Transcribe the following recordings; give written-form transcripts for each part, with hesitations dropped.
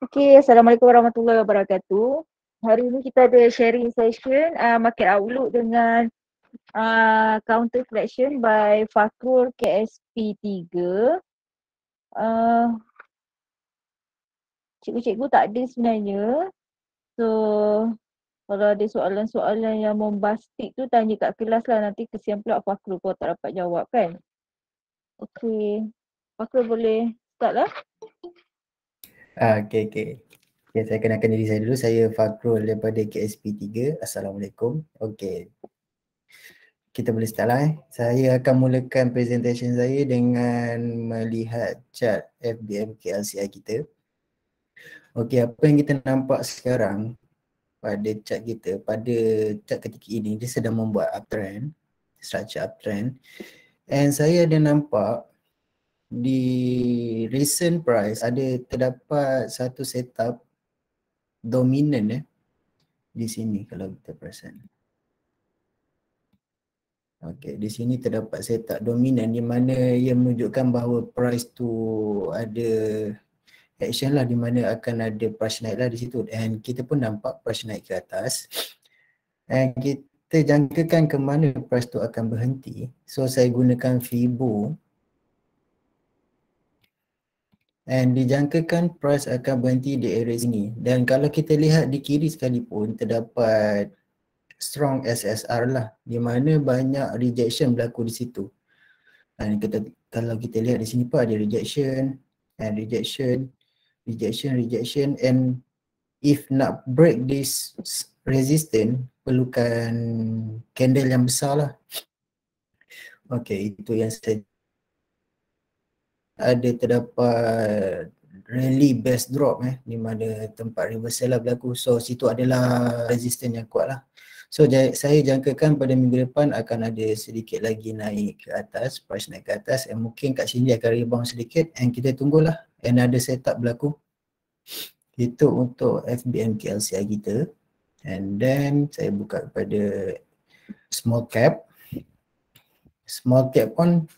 Okay, Assalamualaikum warahmatullahi wabarakatuh. Hari ini kita ada sharing session market outlook dengan counter correction by Fakrul KSP3. Uh, Cikgu-cikgu tak ada sebenarnya. So, kalau ada soalan-soalan yang bombastik tu tanya kat kelas lah. Nanti kesian pula Fakrul kalau tak dapat jawab kan. Okay, Fakrul boleh start lah. Okay. Okay, saya kenalkan diri saya dulu. Saya Fakrul daripada KSP3. Assalamualaikum. Okay, kita boleh start lah. Saya akan mulakan presentation saya dengan melihat chart FBM KLCI kita. Okay, apa yang kita nampak sekarang pada chart kita, pada chart ketika ini, dia sedang membuat uptrend, structure uptrend. And saya ada nampak di recent price ada terdapat satu setup dominant di sini kalau kita perasan. Okey, di sini terdapat setup dominan di mana ia menunjukkan bahawa price tu ada action lah, di mana akan ada price naik lah di situ, dan kita pun nampak price naik ke atas. Dan kita jangkakan ke mana price tu akan berhenti. So saya gunakan Fibo. Dan dijangkakan price akan berhenti di area sini. Dan kalau kita lihat di kiri sekalipun terdapat strong SSR lah, di mana banyak rejection berlaku di situ. Dan kalau kita lihat di sini pun ada rejection and rejection, and if nak break this resistance perlukan candle yang besar lah. Okay, itu yang saya ada terdapat rally best drop di mana tempat reversal lah berlaku. So situ adalah resistance yang kuat lah. So saya jangkakan pada minggu depan akan ada sedikit lagi naik ke atas, price naik ke atas, and mungkin kat sini akan rebound sedikit, and kita tunggulah and ada setup berlaku. Itu untuk FBM KLCI kita. And then saya buka kepada small cap. Small cap pun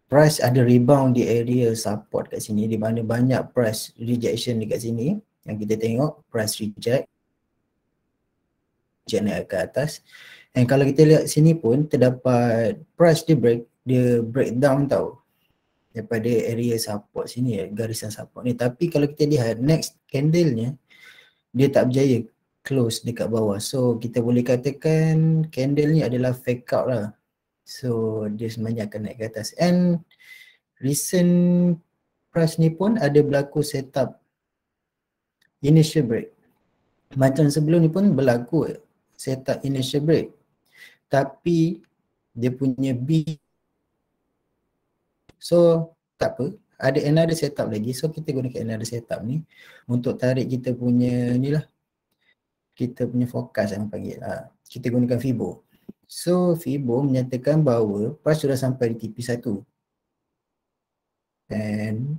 price ada rebound di area support kat sini, di mana banyak price rejection dekat sini. Yang kita tengok price reject naik ke atas. Dan kalau kita lihat sini pun terdapat price dia breakdown tau daripada area support sini, garisan support ni. Tapi kalau kita lihat next candle-nya, dia tak berjaya close dekat bawah. So kita boleh katakan candle ni adalah fake out lah. So dia sebenarnya akan naik ke atas. And recent price ni pun ada berlaku setup initial break. Macam sebelum ni pun berlaku setup initial break. Tapi dia punya B. So tak apa, ada another setup lagi. So kita gunakan another setup ni untuk tarik kita punya ni lah, kita punya forecast yang panggil. Kita gunakan Fibo. So Fibo menyatakan bahawa price sudah sampai di TP1 and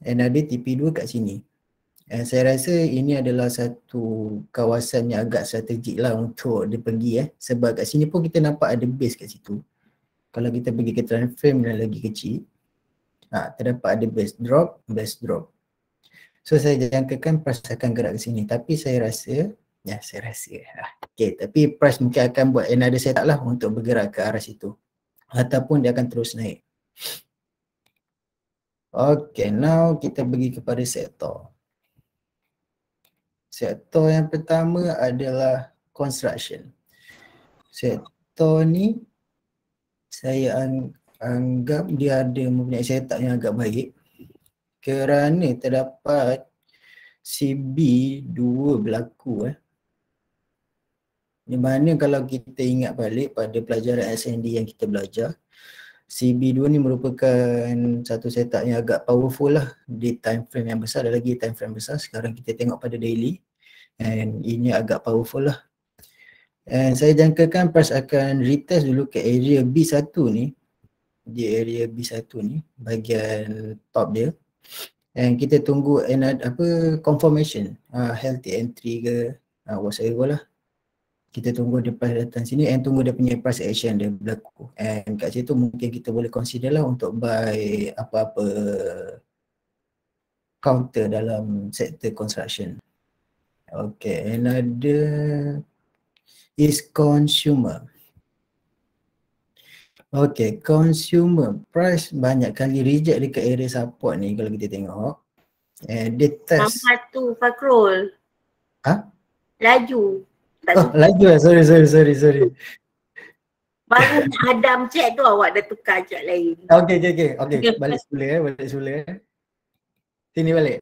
ada TP2 kat sini. And saya rasa ini adalah satu kawasan yang agak strategik lah untuk dia pergi sebab kat sini pun kita nampak ada base kat situ. Kalau kita pergi ke trend frame yang lagi kecil, terdapat ada base drop. So saya jangkakan price akan gerak ke sini, tapi saya rasa okay, tapi price mungkin akan buat another setup lah untuk bergerak ke arah situ, ataupun dia akan terus naik. Okay, now kita pergi kepada sektor. Sektor yang pertama adalah construction. Sektor ni saya anggap dia ada mempunyai setup yang agak baik kerana terdapat CB2 berlaku. Di mana kalau kita ingat balik pada pelajaran SND yang kita belajar, CB2 ni merupakan satu setup yang agak powerful lah di time frame yang besar. Ada lagi time frame besar, sekarang kita tengok pada daily, and ini agak powerful lah. And saya jangkakan price akan retest dulu ke area B1 ni, di area B1 ni, bahagian top dia. And kita tunggu confirmation, healthy entry ke whatever lah. Kita tunggu dia price datang sini and tunggu dia punya price action dia berlaku. And kat situ mungkin kita boleh consider lah untuk buy apa-apa counter dalam sektor construction. Okay, another is consumer. Okay, consumer price banyak kali reject dekat area support ni kalau kita tengok. Dia test. Satu Fakrul. Ha? Laju. Tak Oh, laju lah. Sorry. Baru Adam check tu awak dah tukar chart lain. Okay. Balik semula. Sini balik.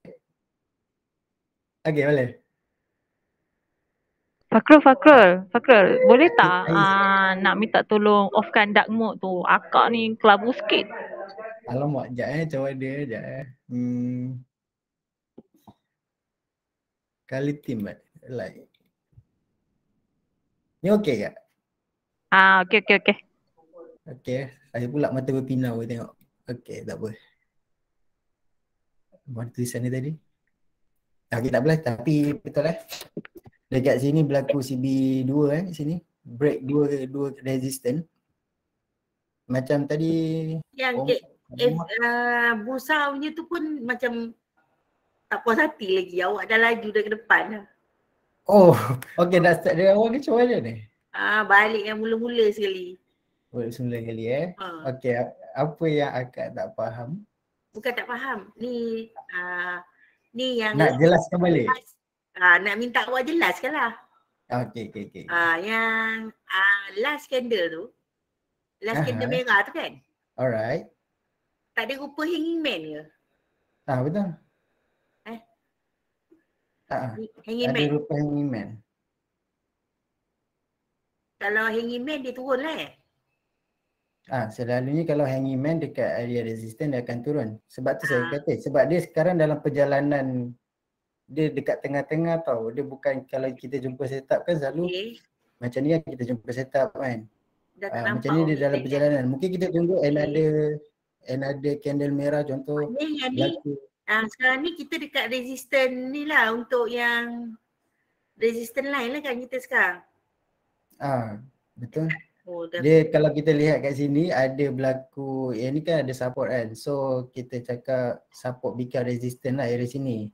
Okay, balik. Fakrul, boleh tak nak minta tolong offkan dark mode tu? Akak ni kelabu sikit. Alamak, sekejap macam mana sekejap Quality map, like. Ni okey tak? Okey. Okey, saya pula mata berpinau tengok. Okey, tak apa. Mana tulisan ni tadi? Okey, tak apalah, tapi betul dekat sini berlaku CB2 sini. Break dua resistance. Macam tadi Yang Busa punya tu pun macam tak puas hati lagi. Awak dah laju dah ke depan lah. Oh, okey, dah start dari awal ke macam mana ni? Balik yang mula-mula sekali. Boleh semula kali Okey, apa yang akak tak faham? Bukan tak faham. Ni yang nak jelaskan balik. Nak minta awak jelaskan lah. Okey. Yang last candle tu. Last candle merah tu kan? Alright. Tak ada rupa hanging man ke? Betul. Hanging ada man. rupa hanging man. Kalau hanging man dia turun lah Selalunya kalau hanging man dekat area resistance dia akan turun. Sebab tu saya kata, sebab dia sekarang dalam perjalanan dia dekat tengah-tengah tau. Dia bukan kalau kita jumpa setup kan selalu macam ni kan kita jumpa setup kan. Macam ni dia dalam perjalanan. Mungkin kita tunggu another candle merah contoh. Sekarang ni kita dekat resistance ni lah untuk yang resistance line lah kan kita sekarang. Betul. Dia kalau kita lihat kat sini ada berlaku, yang ni kan ada support kan. So kita cakap support become resistance lah area sini.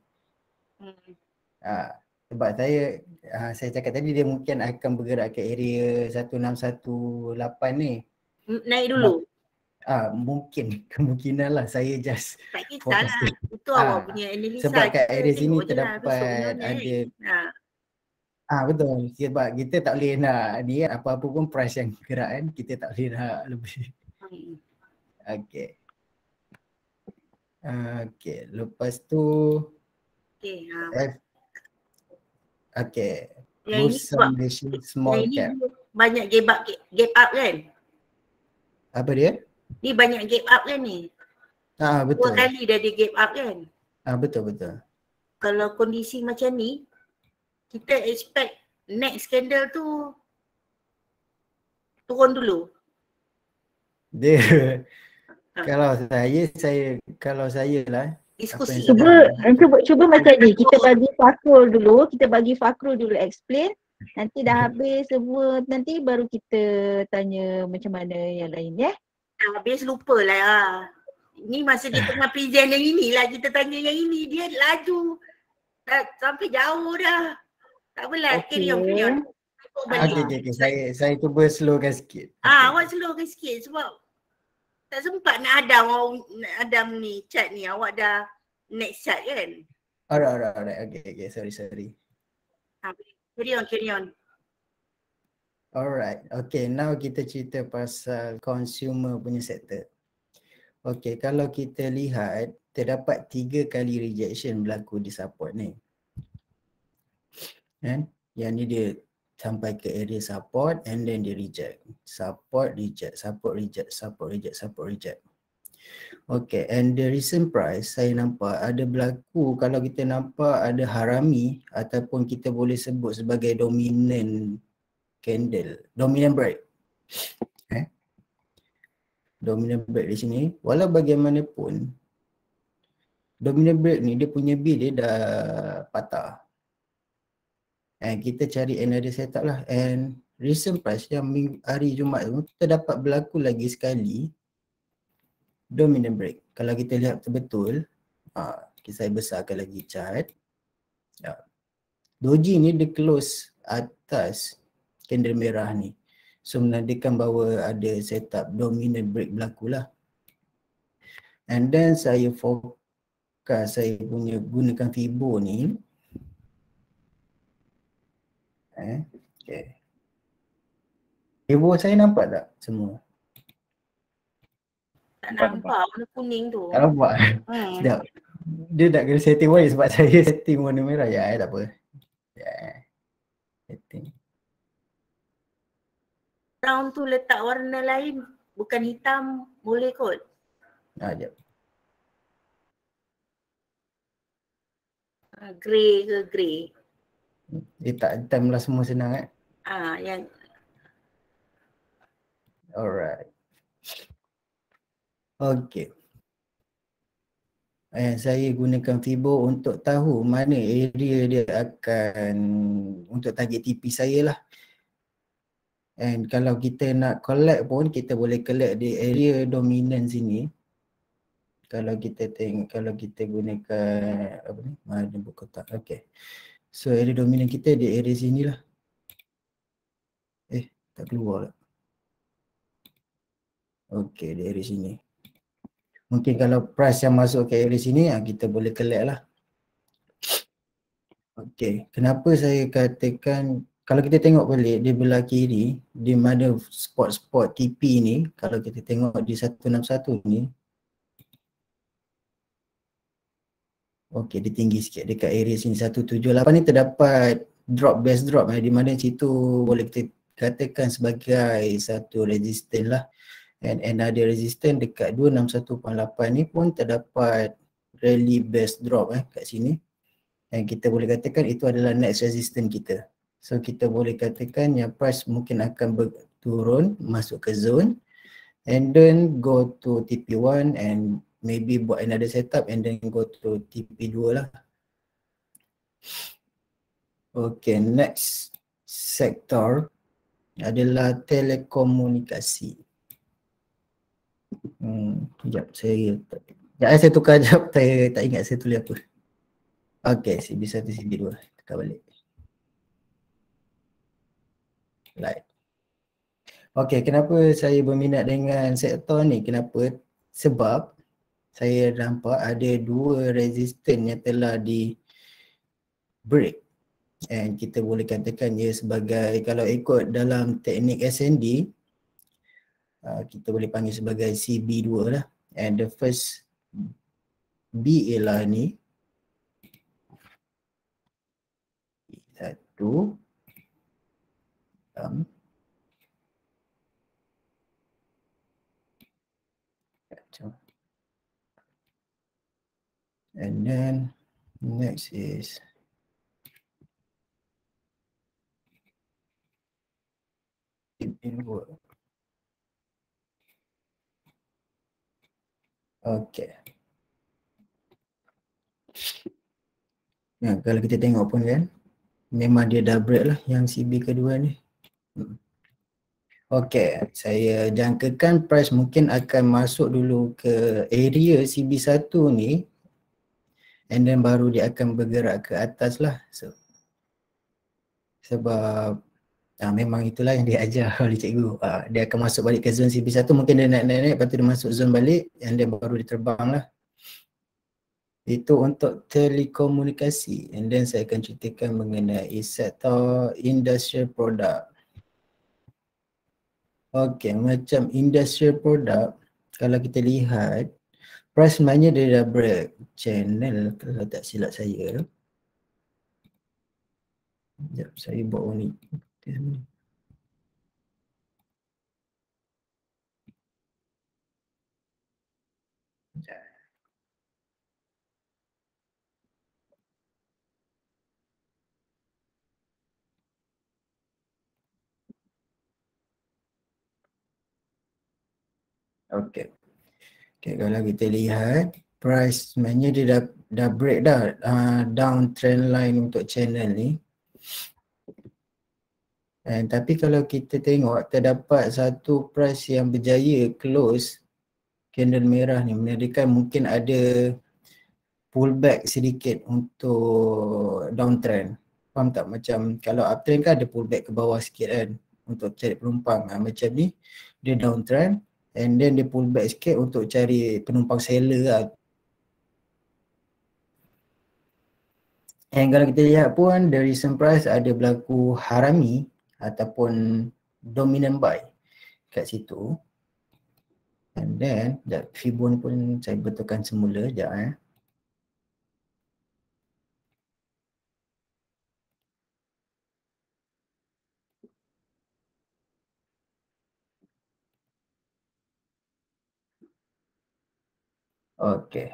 Sebab saya cakap tadi dia mungkin akan bergerak ke area 1618 ni. Naik dulu? Mungkin, kemungkinan lah. Saya just tak kisah lah. Itu awak punya analisa. Sebab kat area sini terdapat ada betul. Sebab kita tak boleh nak apa-apa pun price yang gerak kan. Kita tak boleh nak lebih. Okay. Lepas tu Bursa Malaysia small cap. Banyak gap up kan? Apa dia? Ni banyak gap up kan ni? Betul. 2 kali dah ada gap up kan? Betul. Kalau kondisi macam ni, kita expect next candle tu turun dulu. Dia kalau saya lah diskusi. Cuba macam ni, kita bagi Fakrul dulu explain. Nanti dah habis semua, nanti baru kita tanya macam mana yang lain Habis lupa lah Ni masa dia tengah present yang inilah kita tanya yang ini. Dia laju sampai jauh dah. Tak apalah, carry on. Okay. Saya cuba slowkan sikit. Awak slowkan sikit sebab tak sempat nak Adam ni chat ni. Awak dah next chat kan? Alright. Okay. Sorry. Carry on. Alright. Okay, now kita cerita pasal consumer punya sektor. Okay, kalau kita lihat terdapat 3 kali rejection berlaku di support ni. Kan? Yang ni dia sampai ke area support and then dia reject. Support, reject. Okay, and the recent price saya nampak ada berlaku, kalau kita nampak ada harami ataupun kita boleh sebut sebagai dominant candle, dominant break. Dominant break di sini, walau bagaimanapun dominant break ni dia punya B dia dah patah. And kita cari another setup lah. And recent price yang hari Jumaat tu kita dapat berlaku lagi sekali dominant break. Kalau kita lihat betul-betul Saya besarkan lagi chart. Doji ni dia close atas candle merah ni. So menandakan bahawa ada setup dominant break berlaku lah. And then saya fokus, saya punya gunakan Fibo ni. Okay. Fibo saya nampak tak semua? Tak nampak warna kuning tu. Tak nampak? Sekejap. Dia nak kena setting warna sebab saya setting warna merah. Ya, tak apa. Setting. Brown tu letak warna lain, bukan hitam, boleh kot. Sekejap. Grey ke grey? Dia tak hitam lah, semua senang Yang alright. Okay. Saya gunakan Fibo untuk tahu mana area dia akan untuk target TP saya lah. And kalau kita nak collect pun, kita boleh collect di area dominant sini. Kalau kita tengok, kalau kita gunakan apa ni, mana buku kotak. Okay. So area dominant kita di area sini lah. Tak keluar lah. Okay, di area sini. Mungkin kalau price yang masuk ke area sini, kita boleh collect lah. Okay, kenapa saya katakan, kalau kita tengok balik di belah kiri, di mana spot-spot TP ni, kalau kita tengok di 161 ni, okay, dia tinggi sikit dekat area sini 178 ni terdapat drop, base drop di mana situ boleh kita katakan sebagai satu resistance lah. And another resistance dekat 261.8 ni pun terdapat rally base drop kat sini. Dan kita boleh katakan itu adalah next resistance kita. So kita boleh katakan yang price mungkin akan turun masuk ke zone and then go to TP1 and maybe buat another setup and then go to TP2 lah. Okay, next sector adalah telekomunikasi. Sekejap, saya tukar sekejap, saya tak ingat saya tulis apa. Okay, CB1, CB2, tukar balik. Right. Okay, kenapa saya berminat dengan sektor ni? Kenapa? Sebab saya nampak ada dua resistance yang telah di break. And kita boleh katakan ia sebagai, kalau ikut dalam teknik SND, kita boleh panggil sebagai CB2 lah. And the first B ialah ni. Satu. And then next is CB2. Okay. Kalau kita tengok pun kan, memang dia dah break lah yang CB kedua ni. Okay, saya jangkakan price mungkin akan masuk dulu ke area CB1 ni and then baru dia akan bergerak ke atas lah. Sebab memang itulah yang dia ajar oleh cikgu. Dia akan masuk balik ke zone CB1, mungkin dia naik-naik, lepas tu dia masuk zone balik and then baru dia terbang lah. Itu untuk telekomunikasi. And then saya akan ceritakan mengenai sektor industrial product. Okay, macam industrial product, kalau kita lihat, price sebenarnya dia dah break channel kalau tak silap saya. Sekejap, saya buat warna ni. Okay. Okay, kalau kita lihat price sebenarnya dia dah break dah down trend line untuk channel ni. And tapi kalau kita tengok terdapat satu price yang berjaya close candle merah ni, menandakan mungkin ada pullback sedikit untuk downtrend. Faham tak? Macam kalau uptrend kan ada pullback ke bawah sikit kan untuk cari penumpang. Macam ni dia downtrend and then dia pullback sikit untuk cari penumpang seller lah. And kalau kita lihat pun the recent price ada berlaku harami ataupun dominant buy kat situ. And then Fibo ni pun saya betulkan semula sekejap . Okay.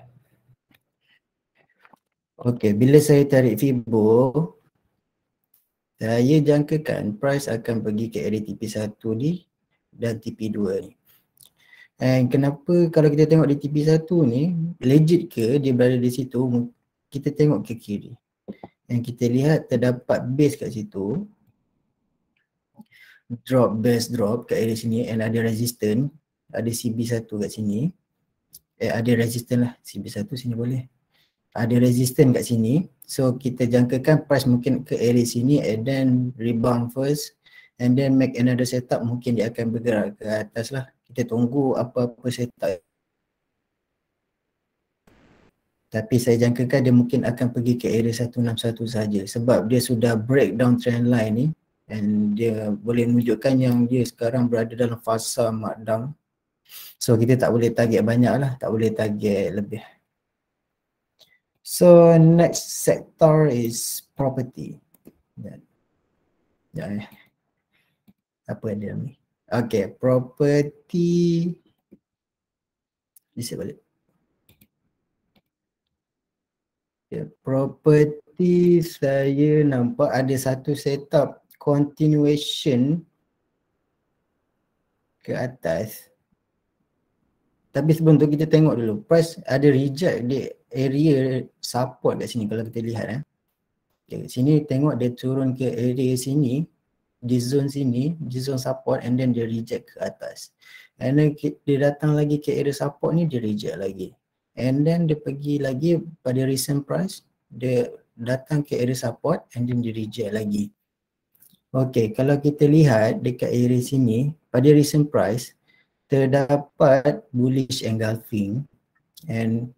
Okay, bila saya tarik Fibo, saya jangkakan price akan pergi ke area TP1 ni dan TP2 ni. And kenapa kalau kita tengok di TP1 ni, legit ke dia berada di situ, kita tengok ke kiri. Dan kita lihat terdapat base kat situ, drop, base drop kat area sini and ada resistance, ada CB1 kat sini. Ada resistance lah, CB1 sini boleh. Ada resistance kat sini. So kita jangkakan price mungkin ke area sini and then rebound first and then make another setup, mungkin dia akan bergerak ke atas lah. Kita tunggu apa-apa setup. Tapi saya jangkakan dia mungkin akan pergi ke area 161 saja sebab dia sudah break down trend line ni and dia boleh menunjukkan yang dia sekarang berada dalam fasa markdown. So kita tak boleh target banyak lah, tak boleh target lebih. So next sector is property. Apa dia ni? Okay, property. Bisa balik. Property saya nampak ada satu setup continuation ke atas. Tapi sebelum tu kita tengok dulu, price ada reject di area support kat sini kalau kita lihat . Okay, sini tengok dia turun ke area sini, di zone sini, di zone support and then dia reject ke atas. And then dia datang lagi ke area support ni, dia reject lagi. And then dia pergi lagi pada recent price, dia datang ke area support and then dia reject lagi. Okay, kalau kita lihat dekat area sini, pada recent price, terdapat bullish engulfing and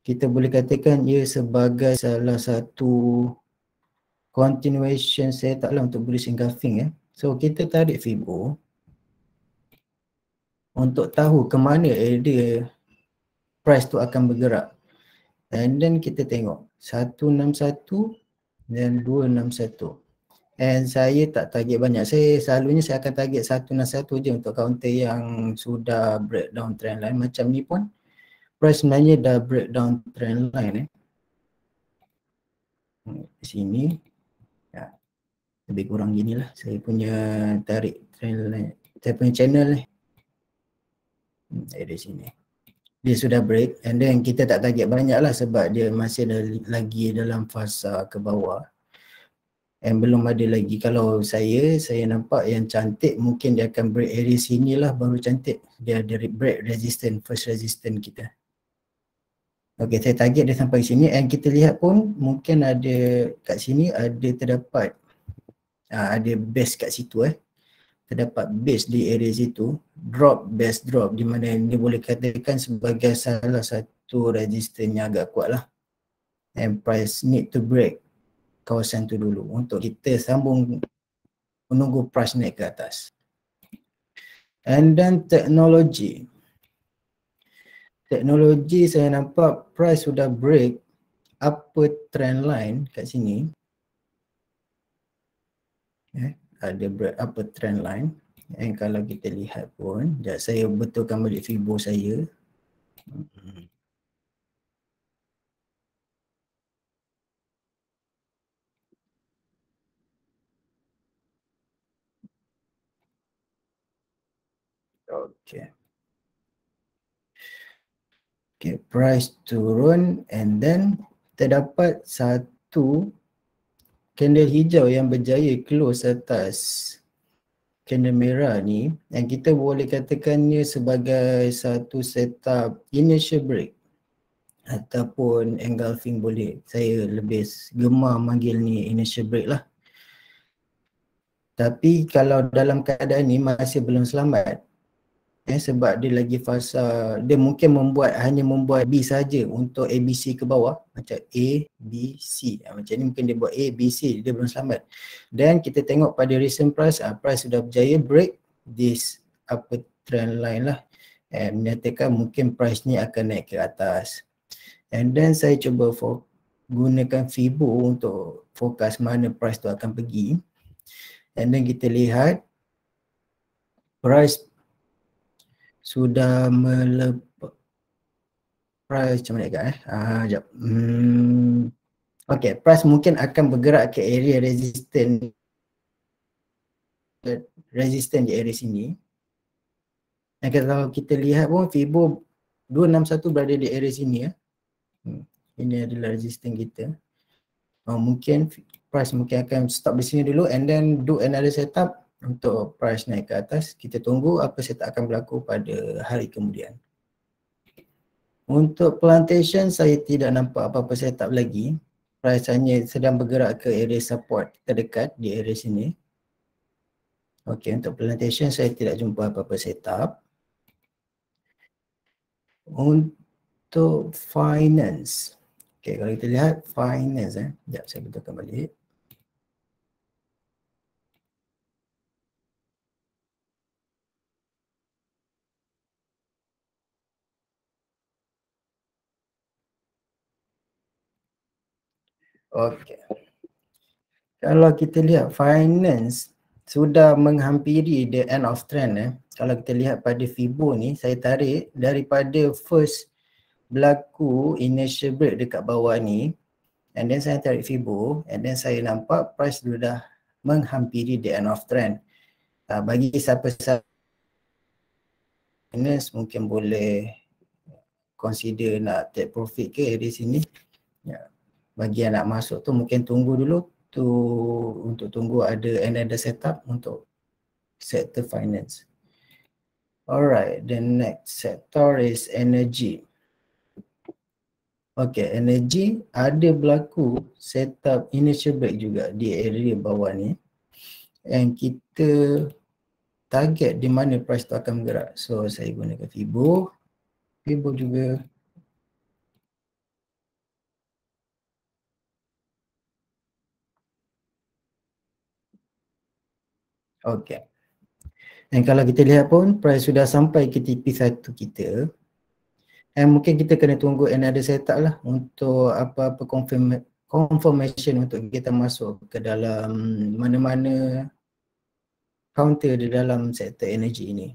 kita boleh katakan ia sebagai salah satu continuation setup lah untuk bullish engulfing . So kita tarik Fibo untuk tahu ke mana area price tu akan bergerak. And then kita tengok 161 dan 261. And saya tak target banyak. Selalunya saya akan target 161 je untuk counter yang sudah breakdown trend line. Macam ni pun price sebenarnya dah breakdown trend line . Di sini ya, lebih kurang gini lah saya punya tarik trend line, saya punya channel ni. Dari sini dia sudah break and then kita tak target banyak lah sebab dia masih lagi dalam fasa ke bawah. And belum ada lagi, kalau saya nampak yang cantik mungkin dia akan break area sini lah baru cantik. Dia ada break resistance, first resistance kita. Okay, saya target dia sampai sini and kita lihat pun mungkin ada kat sini ada terdapat ada base kat situ . Terdapat base di area situ, drop, base drop di mana dia boleh katakan sebagai salah satu resistance yang agak kuat lah. And price need to break kawasan tu dulu untuk kita sambung menunggu price naik ke atas. And then teknologi. Teknologi saya nampak price sudah break upper trend line kat sini. Ada break upper trend line. And kalau kita lihat pun, saya betulkan balik Fibo saya. Okay. Okay, price turun and then terdapat satu candle hijau yang berjaya close atas candle merah ni yang kita boleh katakannya sebagai satu setup initial break. ataupun engulfing boleh. Saya lebih gemar manggil ni inertial brake lah. Tapi kalau dalam keadaan ni masih belum selamat, sebab dia lagi fasa, dia mungkin hanya membuat B saja untuk ABC ke bawah, macam A, B, C. Macam ni mungkin dia buat A, B, C, dia belum selamat. Dan kita tengok pada recent price, price sudah berjaya break this upper trend line lah, menyatakan mungkin price ni akan naik ke atas. And then saya cuba gunakan Fibo untuk fokus mana price tu akan pergi. And then kita lihat price sudah melepas, price macam mana dekat sekejap. Okay, price mungkin akan bergerak ke area resistance di area sini. Dan kalau kita lihat pun Fibo 261 berada di area sini ya. Ini adalah resistance kita. Mungkin price mungkin akan stop di sini dulu and then do another setup untuk price naik ke atas. Kita tunggu apa setup akan berlaku pada hari kemudian. Untuk plantation saya tidak nampak apa-apa setup lagi. Price hanya sedang bergerak ke area support terdekat di area sini. Okey, untuk plantation saya tidak jumpa apa-apa setup. Untuk finance. Okey, kalau kita lihat finance sekejap saya betulkan balik. Okey. Kalau kita lihat finance sudah menghampiri the end of trend Kalau kita lihat pada Fibo ni, saya tarik daripada first berlaku initial break dekat bawah ni, and then saya tarik Fibo, and then saya nampak price sudah menghampiri the end of trend. Bagi siapa-siapa finance mungkin boleh consider nak take profit ke dari sini. Bagi yang nak masuk tu mungkin tunggu dulu untuk tunggu ada another setup untuk sector finance. Alright, the next sector is energy. Okay, energy ada berlaku setup initial break juga di area bawah ni. And kita target di mana price tu akan bergerak. So saya gunakan Fibo. Fibo juga. Okay. Dan kalau kita lihat pun price sudah sampai ke TP1 kita. And mungkin kita kena tunggu another setup lah untuk apa-apa confirmation untuk kita masuk ke dalam mana-mana counter di dalam sektor energy ini.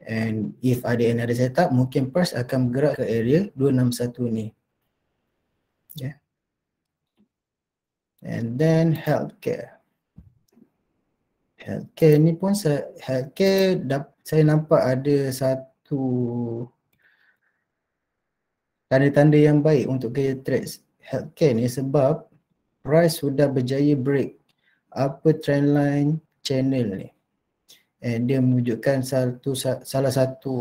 And if ada another setup, mungkin price akan bergerak ke area 261 ni. Yeah. And then healthcare. Healthcare ni pun saya nampak ada satu tanda-tanda yang baik untuk kita trade healthcare ni sebab price sudah berjaya break upper trend line channel ni. And dia menunjukkan salah satu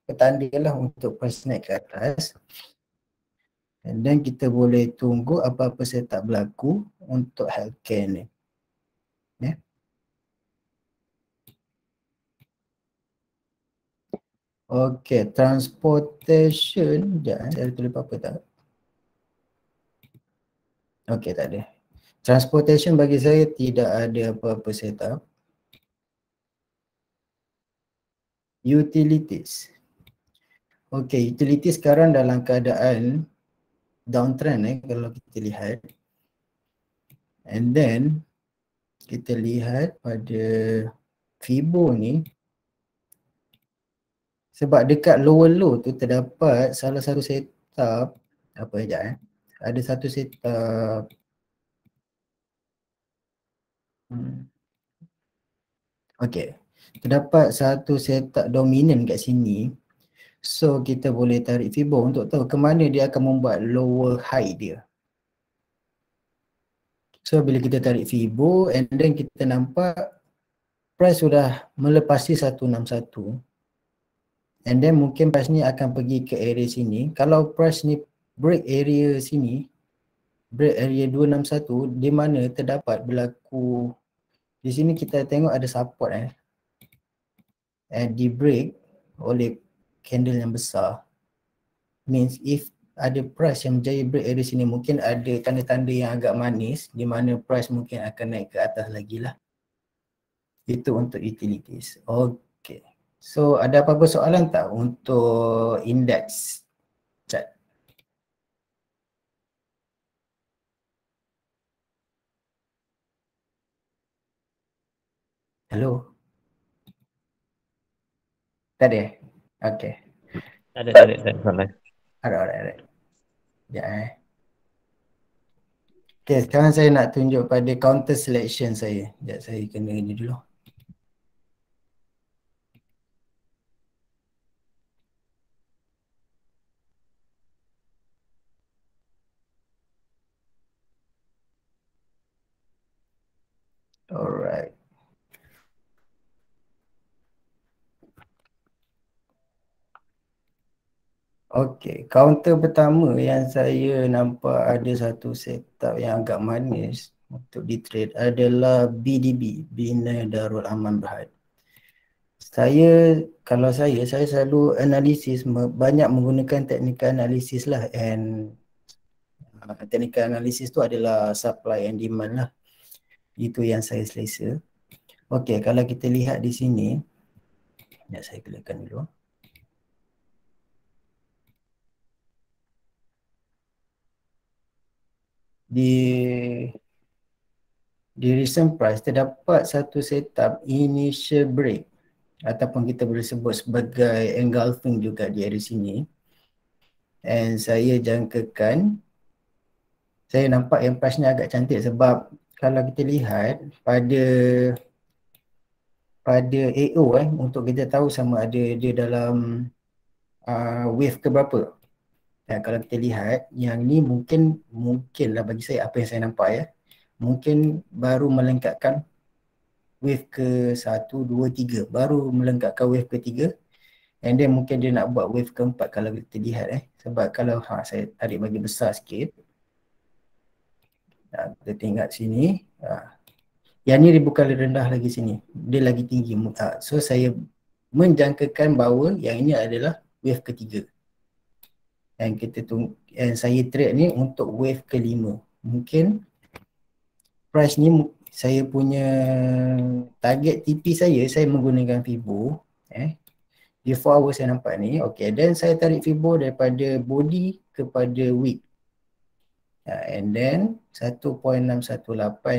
petanda lah untuk price naik ke atas. And then kita boleh tunggu apa-apa setup berlaku untuk healthcare ni. Yeah. Okay, transportation. Sekejap, saya tulis apa-apa tak? Okay, tak ada. Transportation bagi saya tidak ada apa-apa setup. Utilities. Okay, utilities sekarang dalam keadaan downtrend kalau kita lihat. And then kita lihat pada Fibo ni, sebab dekat lower low tu terdapat salah satu setup, apa sekejap ada satu setup okay, terdapat satu setup dominant kat sini. So kita boleh tarik Fibo untuk tahu ke mana dia akan membuat lower high dia. So bila kita tarik Fibo and then kita nampak price sudah melepasi 161. And then mungkin price ni akan pergi ke area sini. Kalau price ni break area sini, break area 261, di mana terdapat berlaku, di sini kita tengok ada support di break oleh candle yang besar. Means if ada price yang berjaya break area sini, mungkin ada tanda-tanda yang agak manis di mana price mungkin akan naik ke atas lagi lah. Itu untuk utilities. Okay. So ada apa-apa soalan tak untuk index chart? Hello? Tak ada? Okay. Tak ada soalan. Alright. Sekejap Okay, sekarang saya nak tunjuk pada counter selection saya. Sekejap saya kena ini dulu. Alright. Okay, counter pertama yang saya nampak ada satu setup yang agak manis untuk di trade adalah BDB, Bina Darul Aman Berhad. Kalau saya selalu analisis banyak menggunakan technical analysis lah, and technical analysis tu adalah supply and demand lah. Itu yang saya selesa. Okay, kalau kita lihat di sini, ya saya clearkan dulu. Di recent price terdapat satu setup initial break ataupun kita boleh sebut sebagai engulfing juga di area sini, and saya jangkakan, saya nampak yang price ni agak cantik sebab kalau kita lihat pada AO untuk kita tahu sama ada dia dalam wave ke berapa. Dan kalau kita lihat yang ni mungkinlah bagi saya, apa yang saya nampak mungkin baru melengkapkan wave ke 1, 2, 3, baru melengkapkan wave ke 3, and then mungkin dia nak buat wave ke 4 kalau kita lihat sebab kalau saya tarik bagi besar sikit, kita tengok sini, yang ni dia bukan rendah lagi sini, dia lagi tinggi. So saya menjangkakan bahawa yang ini adalah wave ke-3. Dan kita tunggu, and saya trade ni untuk wave ke-5. Mungkin price ni saya punya target TP saya menggunakan Fibo. Di 4 hour saya nampak ni. Okay, then saya tarik Fibo daripada body kepada wick. And then 1.618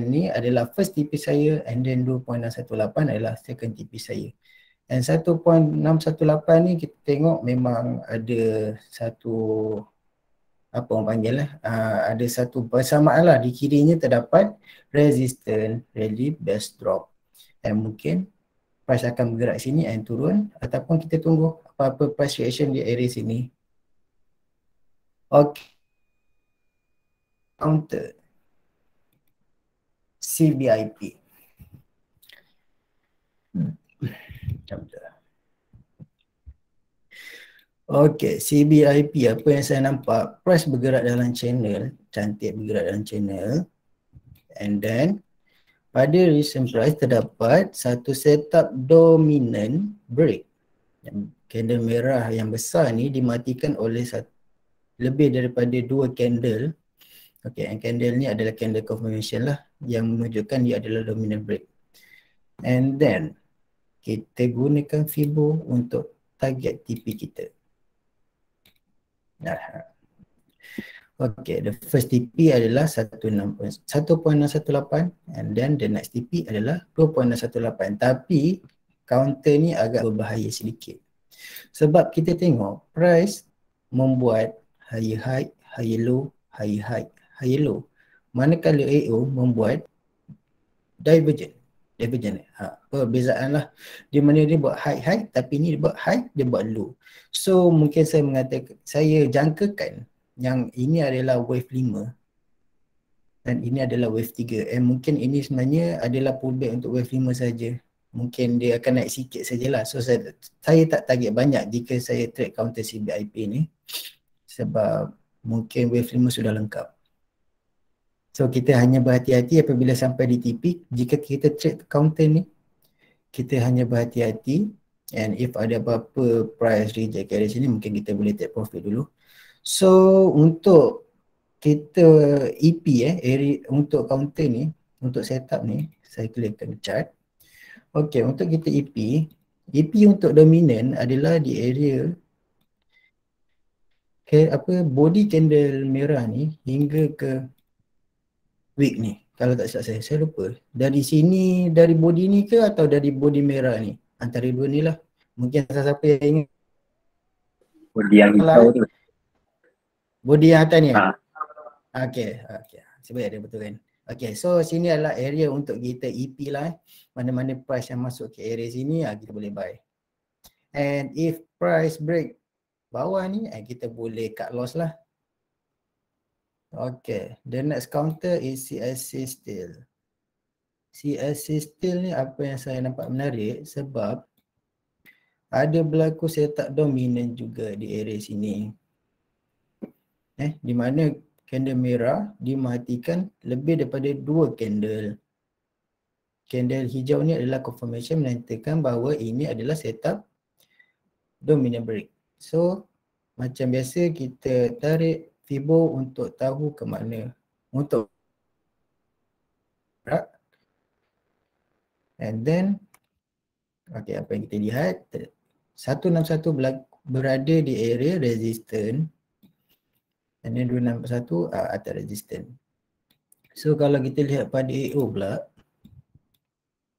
ni adalah first TP saya, and then 2.618 adalah second TP saya. And 1.618 ni kita tengok memang ada satu, apa orang panggil ada satu persamaan lah, di kirinya terdapat resistance, rally, best drop. And mungkin price akan bergerak sini and turun, ataupun kita tunggu apa-apa price reaction di area sini. Okay. Counter CBIP. Okay, CBIP, apa yang saya nampak, price bergerak dalam channel, cantik bergerak dalam channel, and then pada recent price terdapat satu setup dominant break. Candle merah yang besar ni dimatikan oleh lebih daripada 2 candle. Okay, and candle ni adalah candle confirmation lah yang menunjukkan dia adalah dominant break. And then kita gunakan Fibo untuk target TP kita. Okay, the first TP adalah 1.618, and then the next TP adalah 2.618. Tapi counter ni agak berbahaya sedikit. Sebab kita tengok price membuat higher high, higher low, higher high, higher low. Manakala AO membuat divergent. Perbezaan lah. Di mana dia buat high, tapi ni dia buat high, dia buat low. So mungkin saya jangkakan yang ini adalah wave 5 dan ini adalah wave 3. And mungkin ini sebenarnya adalah pullback untuk wave 5 saja. mungkin dia akan naik sikit sajalah. So saya tak target banyak jika saya trade counter CBIP ni, sebab mungkin wave 5 sudah lengkap. So kita hanya berhati-hati apabila sampai di TP. Jika kita trade counter ni, kita hanya berhati-hati, and if ada apa-apa price reject area sini, mungkin kita boleh take profit dulu. So untuk kita EP area untuk counter ni, untuk setup ni, saya clearkan chart. Okey, untuk kita EP untuk dominant adalah di area body candle merah ni hingga ke wick ni. Kalau tak silap saya lupa. Dari sini, dari body ni ke atau dari body merah ni? Antara dua ni lah. Mungkin siapa yang ingat. Body yang hijau tu. Body yang atas ni? Ha. Okay. Sebab ada betul kan? Okay, so sini adalah area untuk kita EP lah. Mana-mana price yang masuk ke area sini, kita boleh buy. And if price break bawah ni, kita boleh cut loss lah. Okay, the next counter is CSC Steel. CSC Steel ni apa yang saya nampak menarik sebab ada berlaku setup dominant juga di area sini. Di mana candle merah dimatikan lebih daripada 2 candle. Candle hijau ni adalah confirmation menandakan bahawa ini adalah setup dominant break. So macam biasa kita tarik Fibo untuk tahu ke mana untuk and then okay, apa yang kita lihat 161 berada di area resistance and then 261 atas resistance. So kalau kita lihat pada AO pula,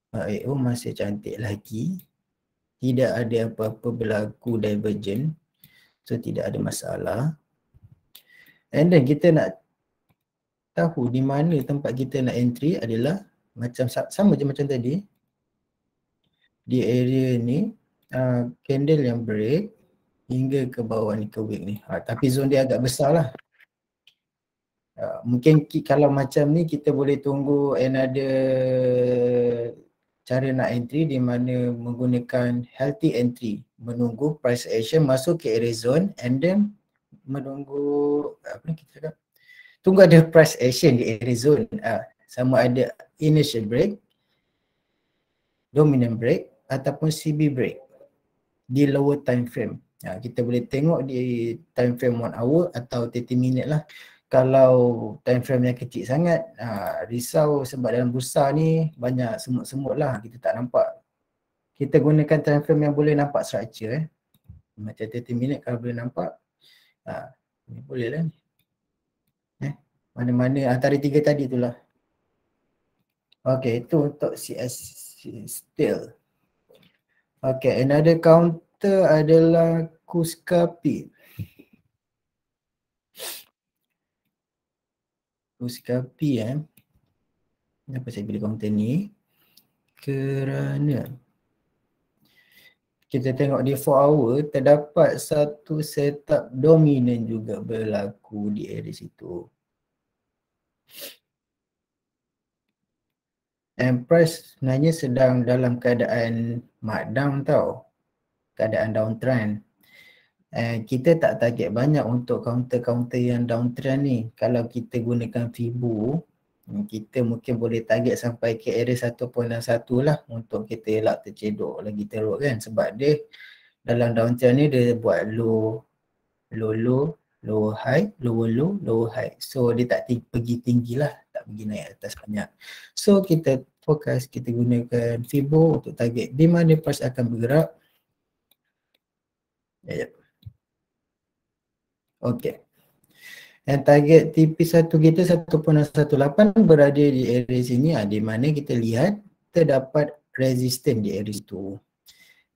AO masih cantik lagi, tidak ada apa-apa berlaku divergent, so tidak ada masalah. And then kita nak tahu di mana tempat kita nak entry adalah macam sama je macam tadi. Di area ni candle yang break hingga ke bawah ni, ke wick ni. Tapi zone dia agak besar lah. Mungkin kalau macam ni kita boleh tunggu another cara nak entry di mana menggunakan healthy entry. Menunggu price action masuk ke area zone and then menunggu apa ni kita cakap, tunggu ada price action di area zone, sama ada initial break, dominant break ataupun CB break di lower time frame. Kita boleh tengok di time frame 1 hour atau 30 minit lah. Kalau time frame yang kecil sangat, risau sebab dalam bursa ni banyak semut-semut lah, kita tak nampak. Kita gunakan time frame yang boleh nampak structure macam 30 minit kalau boleh nampak. Ni boleh lah ni. Mana-mana antara 3 tadi itulah. Okay, itu untuk CSC Steel. Okay, another counter adalah Kuskapi. Kuskapi kenapa saya pilih counter ni? Kerana kita tengok di 4 hour terdapat satu setup dominant juga berlaku di area situ. And price sebenarnya sedang dalam keadaan markdown tau. Keadaan downtrend. Kita tak target banyak untuk counter-counter yang downtrend ni. Kalau kita gunakan Fibo, kita mungkin boleh target sampai ke area 1.61 lah untuk kita elak tercedok lagi teruk kan. Sebab dia dalam downtrend ni dia buat low, low high, low high. So dia tak pergi tinggi lah, tak pergi naik atas banyak. So kita fokus, kita gunakan Fibo untuk target di mana price akan bergerak. Okay. Dan target TP1 kita 1.18 berada di area sini, di mana kita lihat terdapat resistance di area itu.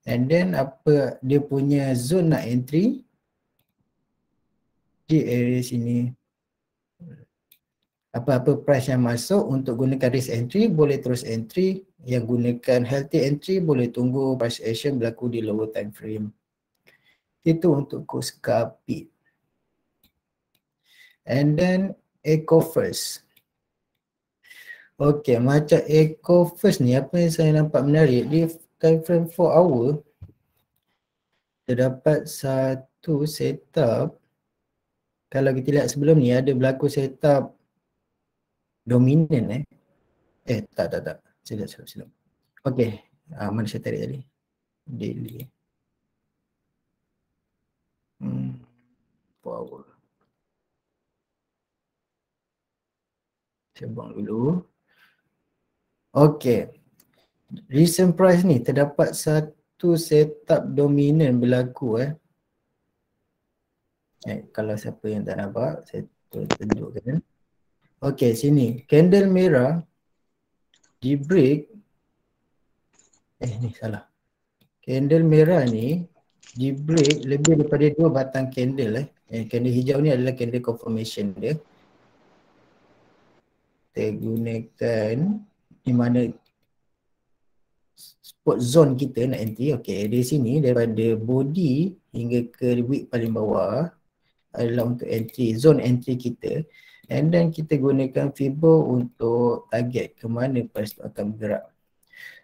And then apa dia punya zone nak entry di area sini. Apa-apa price yang masuk untuk gunakan risk entry boleh terus entry, yang gunakan healthy entry boleh tunggu price action berlaku di lower time frame. Itu untuk Kuskapi. And then Eco First. Okey, macam Echo First ni apa yang saya nampak menarik, di time frame 4 hour terdapat satu setup. Kalau kita lihat sebelum ni ada berlaku setup dominant tak. Silap. Okey, mana saya tarik tadi? Daily. 4 hour. Saya buang dulu. Okey. Recent price ni terdapat satu setup dominant berlaku kalau siapa yang tak nampak, saya tunjukkan. Okey, sini. Candle merah di break. Ni salah. Candle merah ni di break lebih daripada 2 batang candle candle hijau ni adalah candle confirmation dia. Kita gunakan di mana spot zone kita nak entry. Okey, dari sini daripada body hingga ke wick paling bawah adalah untuk entry, zone entry kita, and then kita gunakan Fibo untuk target ke mana price tu akan bergerak.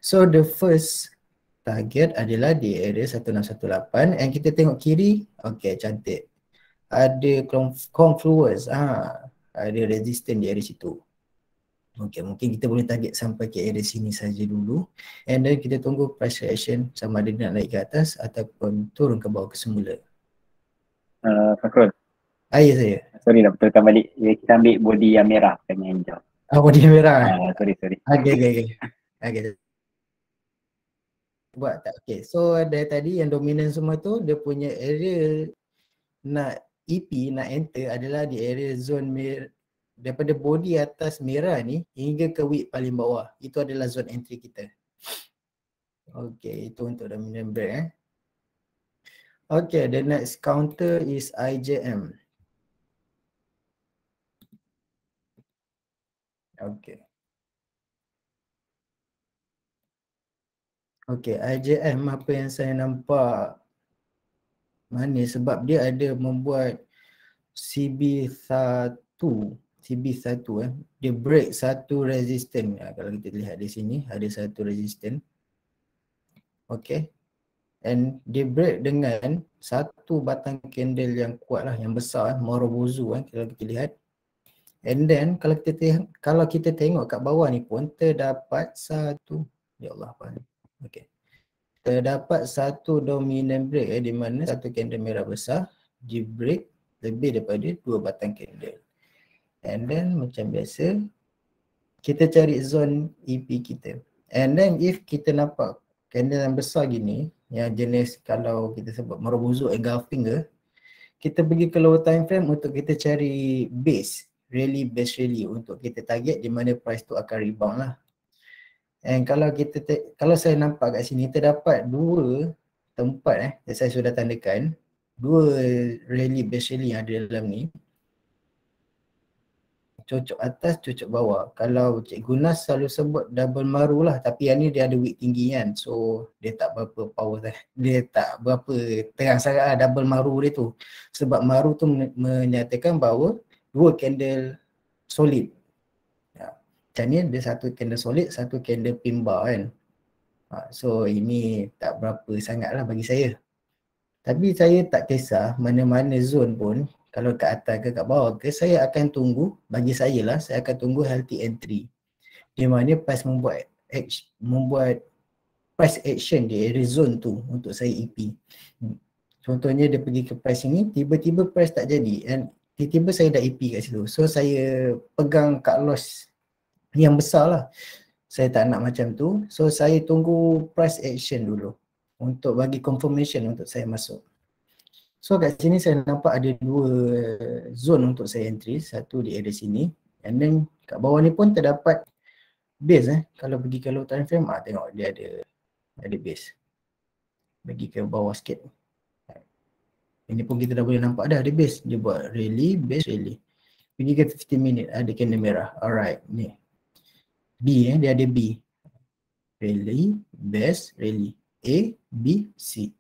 So the first target adalah di area 1618 and kita tengok kiri, okey cantik. Ada confluence, ada resistance di area situ. Okey, mungkin kita boleh target sampai ke area sini saja dulu and then kita tunggu price reaction sama ada nak naik ke atas ataupun turun ke bawah ke semula. Fakrul. Ya saya. Sorry nak betulkan balik. Kita ambil body yang merah bukan yang hijau. Body merah. Sorry. Okay. Buat tak? Okay. So dari tadi yang dominan semua tu dia punya area nak EP, nak enter adalah di area zone daripada body atas merah ni hingga ke wick paling bawah. Itu adalah zone entry kita. Okay, itu untuk dominant break Okay, the next counter is IJM. Okay, IJM apa yang saya nampak manis sebab dia ada membuat CB1 dia break satu resistance. Kalau kita lihat di sini ada satu resistance. Okay, and dia break dengan satu batang candle yang kuat lah, yang besar Morobozu kalau kita lihat. And then kalau kita tengok kat bawah ni pun terdapat satu, ya Allah apa ni. Okay, terdapat satu dominant break di mana satu candle merah besar di break lebih daripada 2 batang candle. And then macam biasa kita cari zone EP kita. And then if kita nampak candle yang besar gini, yang jenis kalau kita sebut Morobozu engulfing ke, kita pergi ke lower time frame untuk kita cari base rally untuk kita target di mana price tu akan rebound lah. And kalau saya nampak kat sini terdapat 2 tempat yang saya sudah tandakan, 2 rally base rally yang ada dalam ni. Cocok atas, cocok bawah. Kalau Cikgu Nas selalu sebut double maru lah, tapi yang ni dia ada wick tinggi kan. So dia tak berapa power, dia tak berapa terang sangat double maru dia tu. Sebab maru tu menyatakan bahawa 2 candle solid. Macam ni ada satu candle solid, satu candle pin bar kan. So ini tak berapa sangat lah bagi saya. Tapi saya tak kisah mana-mana zone pun, kalau kat atas ke kat bawah ke, saya akan tunggu, bagi saya lah, saya akan tunggu healthy entry. Di mana price membuat price action di area zone tu untuk saya EP. Contohnya dia pergi ke price ini, tiba-tiba price tak jadi and tiba-tiba saya dah EP kat situ. So saya pegang cut loss yang besar lah. Saya tak nak macam tu. So saya tunggu price action dulu untuk bagi confirmation untuk saya masuk. So kat sini saya nampak ada 2 zone untuk saya entry. Satu di area sini and then kat bawah ni pun terdapat base Kalau pergi ke low time frame, tengok dia ada base. Bagi ke bawah sikit. Ini pun kita dah boleh nampak dah ada base. Dia buat rally, base, rally. Pergi ke 15 minit ada candle merah. Alright, ni. B dia ada B. Rally, base, rally. A, B, C.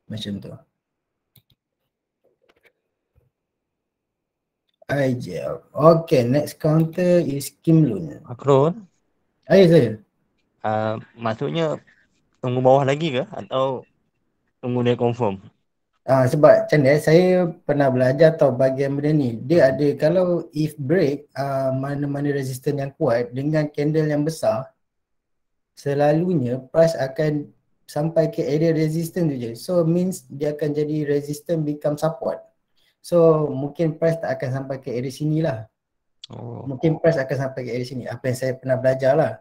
Macam tu. Aijab. Okay, next counter is Kim Lun. Fakrul, Ayo saya. maksudnya tunggu bawah lagi ke atau tunggu dia confirm? Sebab macam ni, saya pernah belajar tau bahagian benda ni. Dia ada, kalau if break, mana-mana resistance yang kuat dengan candle yang besar, selalunya price akan sampai ke area resistance tu je. So means dia akan jadi resistance become support. So mungkin price tak akan sampai ke area sini lah. Mungkin price akan sampai ke area sini. Apa yang saya pernah belajar lah.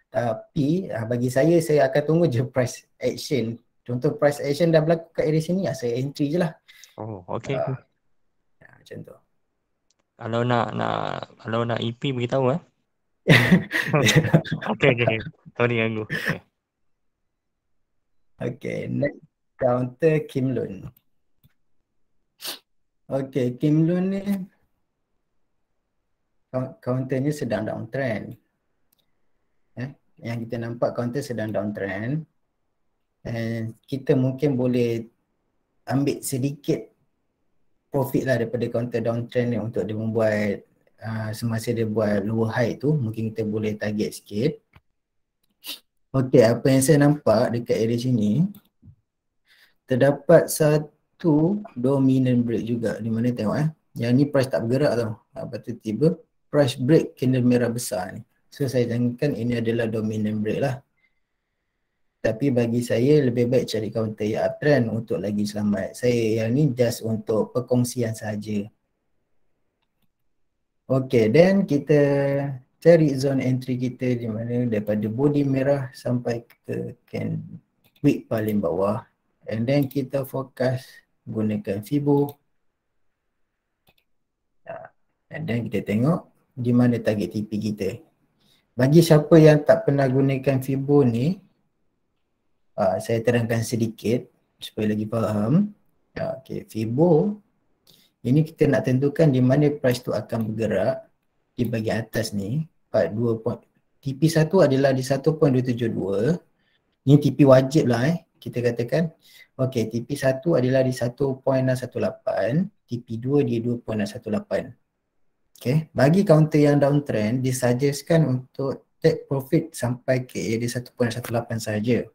Tapi bagi saya akan tunggu je price action. Contoh price action dah berlaku kat area sini, saya entry je lah. Okay. Macam tu. Kalau nak EP beritahu Okay. Sorry ganggu. Okay, next counter Kim Lun. Okay, Kim Lun ni counternya sedang downtrend. Yang kita nampak counter sedang downtrend. And kita mungkin boleh ambil sedikit profit lah daripada counter downtrend ni untuk dia membuat semasa dia buat lower high tu, mungkin kita boleh target sikit. Okay, apa yang saya nampak dekat area sini, terdapat satu dominant break juga. Di mana tengok yang ni price tak bergerak tau. Lepas tu tiba price break candle merah besar ni. So saya jangkakan ini adalah dominant break lah. Tapi bagi saya lebih baik cari counter yang uptrend untuk lagi selamat. Saya yang ni just untuk perkongsian saja. Okay, then kita cari zone entry kita di mana daripada body merah sampai ke wick paling bawah. And then kita fokus gunakan Fibo. And then kita tengok di mana target TP kita. Bagi siapa yang tak pernah gunakan Fibo ni, saya terangkan sedikit supaya lagi faham. Okay, Fibo ini kita nak tentukan di mana price tu akan bergerak di bahagian atas ni. TP1 adalah di 1.272. Ini TP wajib lah kita katakan. Okay, TP1 adalah di 1.618, TP2 di 2.618. Okay, bagi counter yang downtrend disuggestkan untuk take profit sampai ke area 1.18 saja.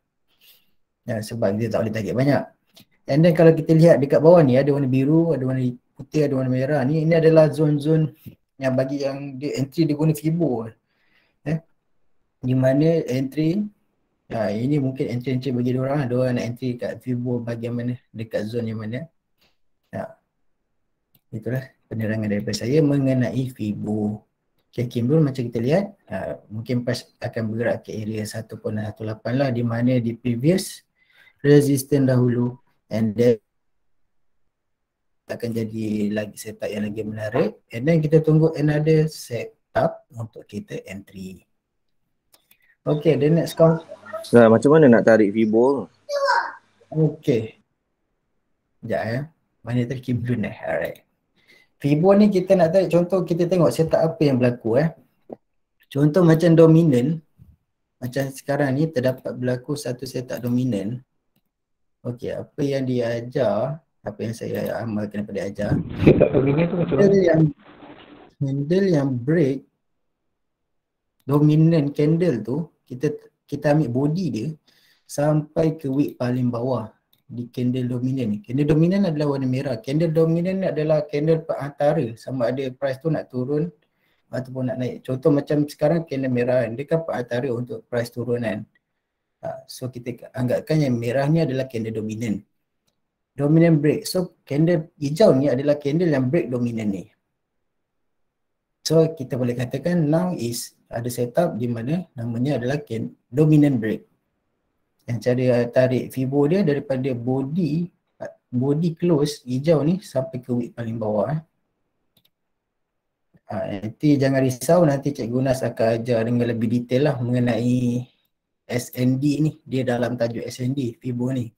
Ya, sebab dia tak boleh target banyak. And then kalau kita lihat dekat bawah ni ada warna biru, ada warna putih, ada warna merah. Ini adalah zone-zone yang bagi yang dia entry dia guna Fibo. Di mana entry, ini mungkin entry bagi diorang nak entry kat Fibo bahagian mana, dekat zone yang mana. Itulah penerangan daripada saya mengenai Fibo. Okay, Kim Lun macam kita lihat, mungkin price akan bergerak ke area 1.18 lah, di mana di previous resistance dahulu, and then akan jadi lagi setup yang lagi menarik, and then kita tunggu another setup untuk kita entry. Okay, the next count. Macam mana nak tarik Fibo? Okay, sekejap mana tadi Kim Lun alright. Fibo ni kita nak tarik, contoh kita tengok setup apa yang berlaku Contoh macam dominant, macam sekarang ni terdapat berlaku satu setup dominant. Okey, apa yang dia ajar, apa yang saya amalkan daripada dia ajar, Setup dominant tu macam mana? Candle yang break dominant candle tu, kita ambil body dia sampai ke wick paling bawah di candle dominant ni. Candle dominant adalah warna merah. Candle dominant adalah candle perantara, sama ada price tu nak turun ataupun nak naik. Contoh macam sekarang candle merah, dia kan perantara untuk price turunan. So kita anggapkan yang merah ni adalah candle dominant. Dominant break. So candle hijau ni adalah candle yang break dominant ni. So kita boleh katakan now is ada setup di mana namanya adalah dominant break. Yang cara tarik Fibo dia daripada body close hijau ni sampai ke wick paling bawah. Nanti jangan risau, nanti Cikgu Nas akan ajar dengan lebih detail lah mengenai SND ni, dia dalam tajuk SND Fibo ni.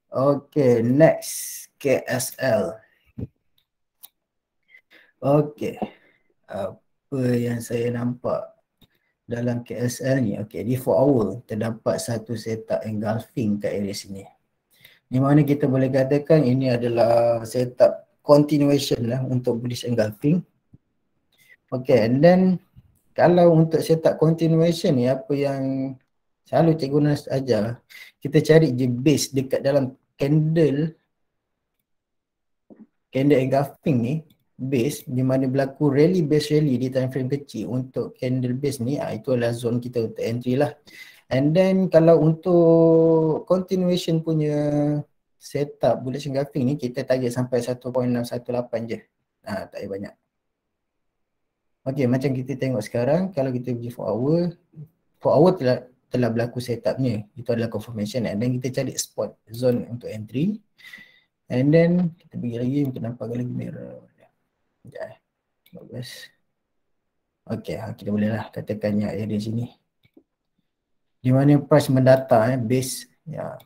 Okay, next KSL. Okay, apa yang saya nampak dalam KSL ni, okay, di 4 hour terdapat satu setup engulfing kat area sini. Di mana kita boleh katakan ini adalah setup continuation lah untuk bullish engulfing. Okay, and then kalau untuk setup continuation ni, apa yang selalu Cikgu Nas ajar, kita cari je base dekat dalam candle engulfing ni, base di mana berlaku rally base rally di time frame kecil. Untuk candle base ni, itu adalah zone kita untuk entry lah. And then kalau untuk continuation punya setup bullish engulfing ni, kita target sampai 1.618 je. Tak payah banyak. Okay, macam kita tengok sekarang, kalau kita pergi 4 hour telah berlaku setupnya. Itu adalah confirmation, and then kita cari spot zone untuk entry. And then kita pergi lagi untuk nampakkan lagi merah. Sekejap. Bagus. Okay, kita boleh lah katakannya area sini. Di mana price mendata, base. Ya.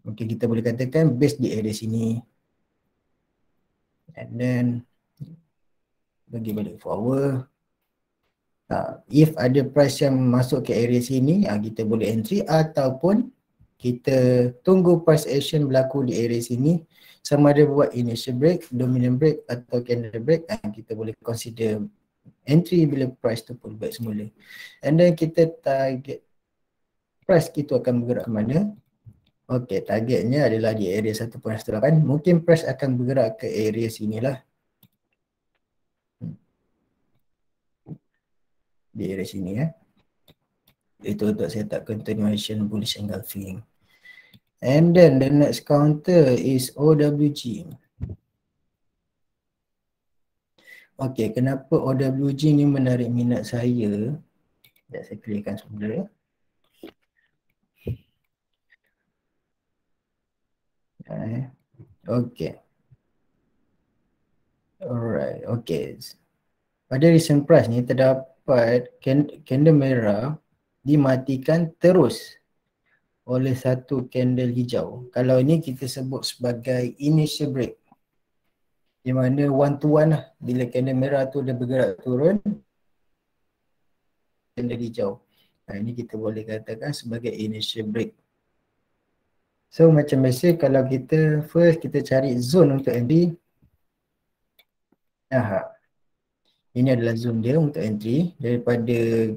Okay, kita boleh katakan base di area sini. And then bagi balik 4 hour. If ada price yang masuk ke area sini, kita boleh entry, ataupun kita tunggu price action berlaku di area sini, sama ada buat initial break, dominant break atau candle break, kita boleh consider entry bila price tu pullback semula. And then kita target price kita akan bergerak ke mana. Okay, targetnya adalah di area 1.18. Mungkin price akan bergerak ke area sinilah. Di area sini Itu untuk setup continuation bullish engulfing. And then the next counter is OWG. Okay, kenapa OWG ni menarik minat saya? Saya clearkan semula. Okay. Alright, okay. Pada recent price ni terdapat candle merah dimatikan terus oleh satu candle hijau. Kalau ini kita sebut sebagai initial break, di mana one to one lah. Bila candle merah tu dia bergerak turun, candle hijau. Ini kita boleh katakan sebagai initial break. So macam biasa, kalau kita first kita cari zone untuk entry. Ini adalah zone dia untuk entry daripada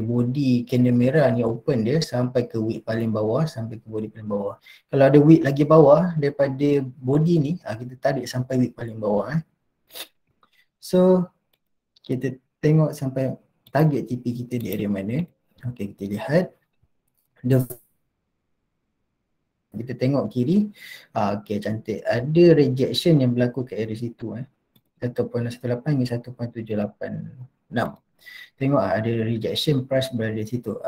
body candle merah ni open dia sampai ke wick paling bawah, sampai ke body paling bawah. Kalau ada wick lagi bawah daripada body ni, kita tarik sampai wick paling bawah. So kita tengok sampai target TP kita di area mana. Okay, kita lihat. Kita tengok kiri. Okay, cantik. Ada rejection yang berlaku ke area situ. 1.18 hingga 1.786. Tengok ada rejection price berada di situ.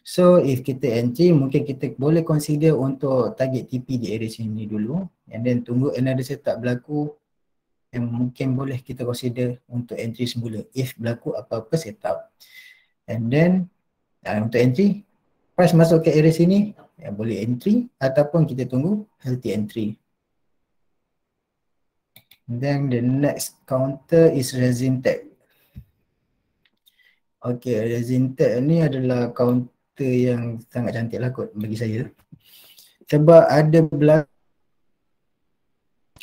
So if kita entry, mungkin kita boleh consider untuk target TP di area sini dulu, and then tunggu another setup berlaku yang mungkin boleh kita consider untuk entry semula if berlaku apa-apa setup. And then untuk entry, price masuk ke area sini, boleh entry ataupun kita tunggu healthy entry. Then the next counter is Resin Tech. Okay, Resin Tech ni adalah counter yang sangat cantik lah kot bagi saya. Sebab ada belakang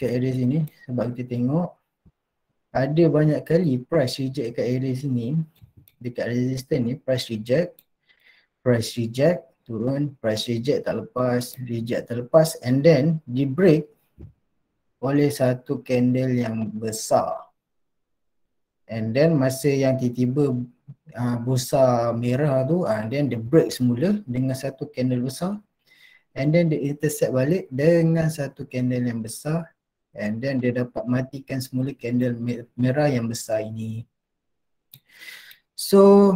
kat area sini, sebab kita tengok ada banyak kali price reject kat area sini. Dekat resistance ni, price reject, turun, price reject tak lepas, and then di break oleh satu candle yang besar. And then masa yang tiba-tiba bursa merah tu, then dia break semula dengan satu candle besar, and then dia intercept balik dengan satu candle yang besar, and then dia dapat matikan semula candle merah yang besar ini. So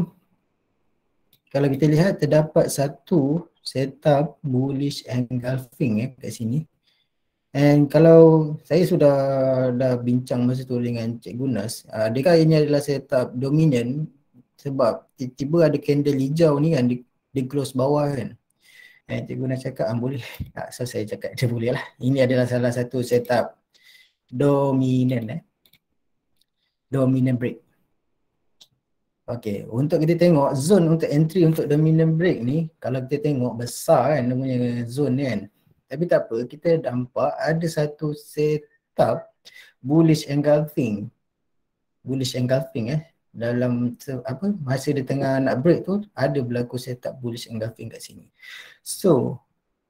kalau kita lihat, terdapat satu setup bullish engulfing kat sini. And kalau saya sudah bincang masa tu dengan Cikgu Nas, adakah ini adalah setup dominant sebab tiba-tiba ada candle hijau ni kan, dia close bawah kan. Cikgu Nas cakap boleh. So saya cakap dia boleh lah. Ini adalah salah satu setup dominant dominant break. Okay, untuk kita tengok zone untuk entry untuk dominant break ni, kalau kita tengok besar kan dia punya zone ni kan. Tapi tak apa, kita nampak ada satu setup bullish engulfing. Bullish engulfing dalam masa dia tengah nak break tu ada berlaku setup bullish engulfing kat sini. So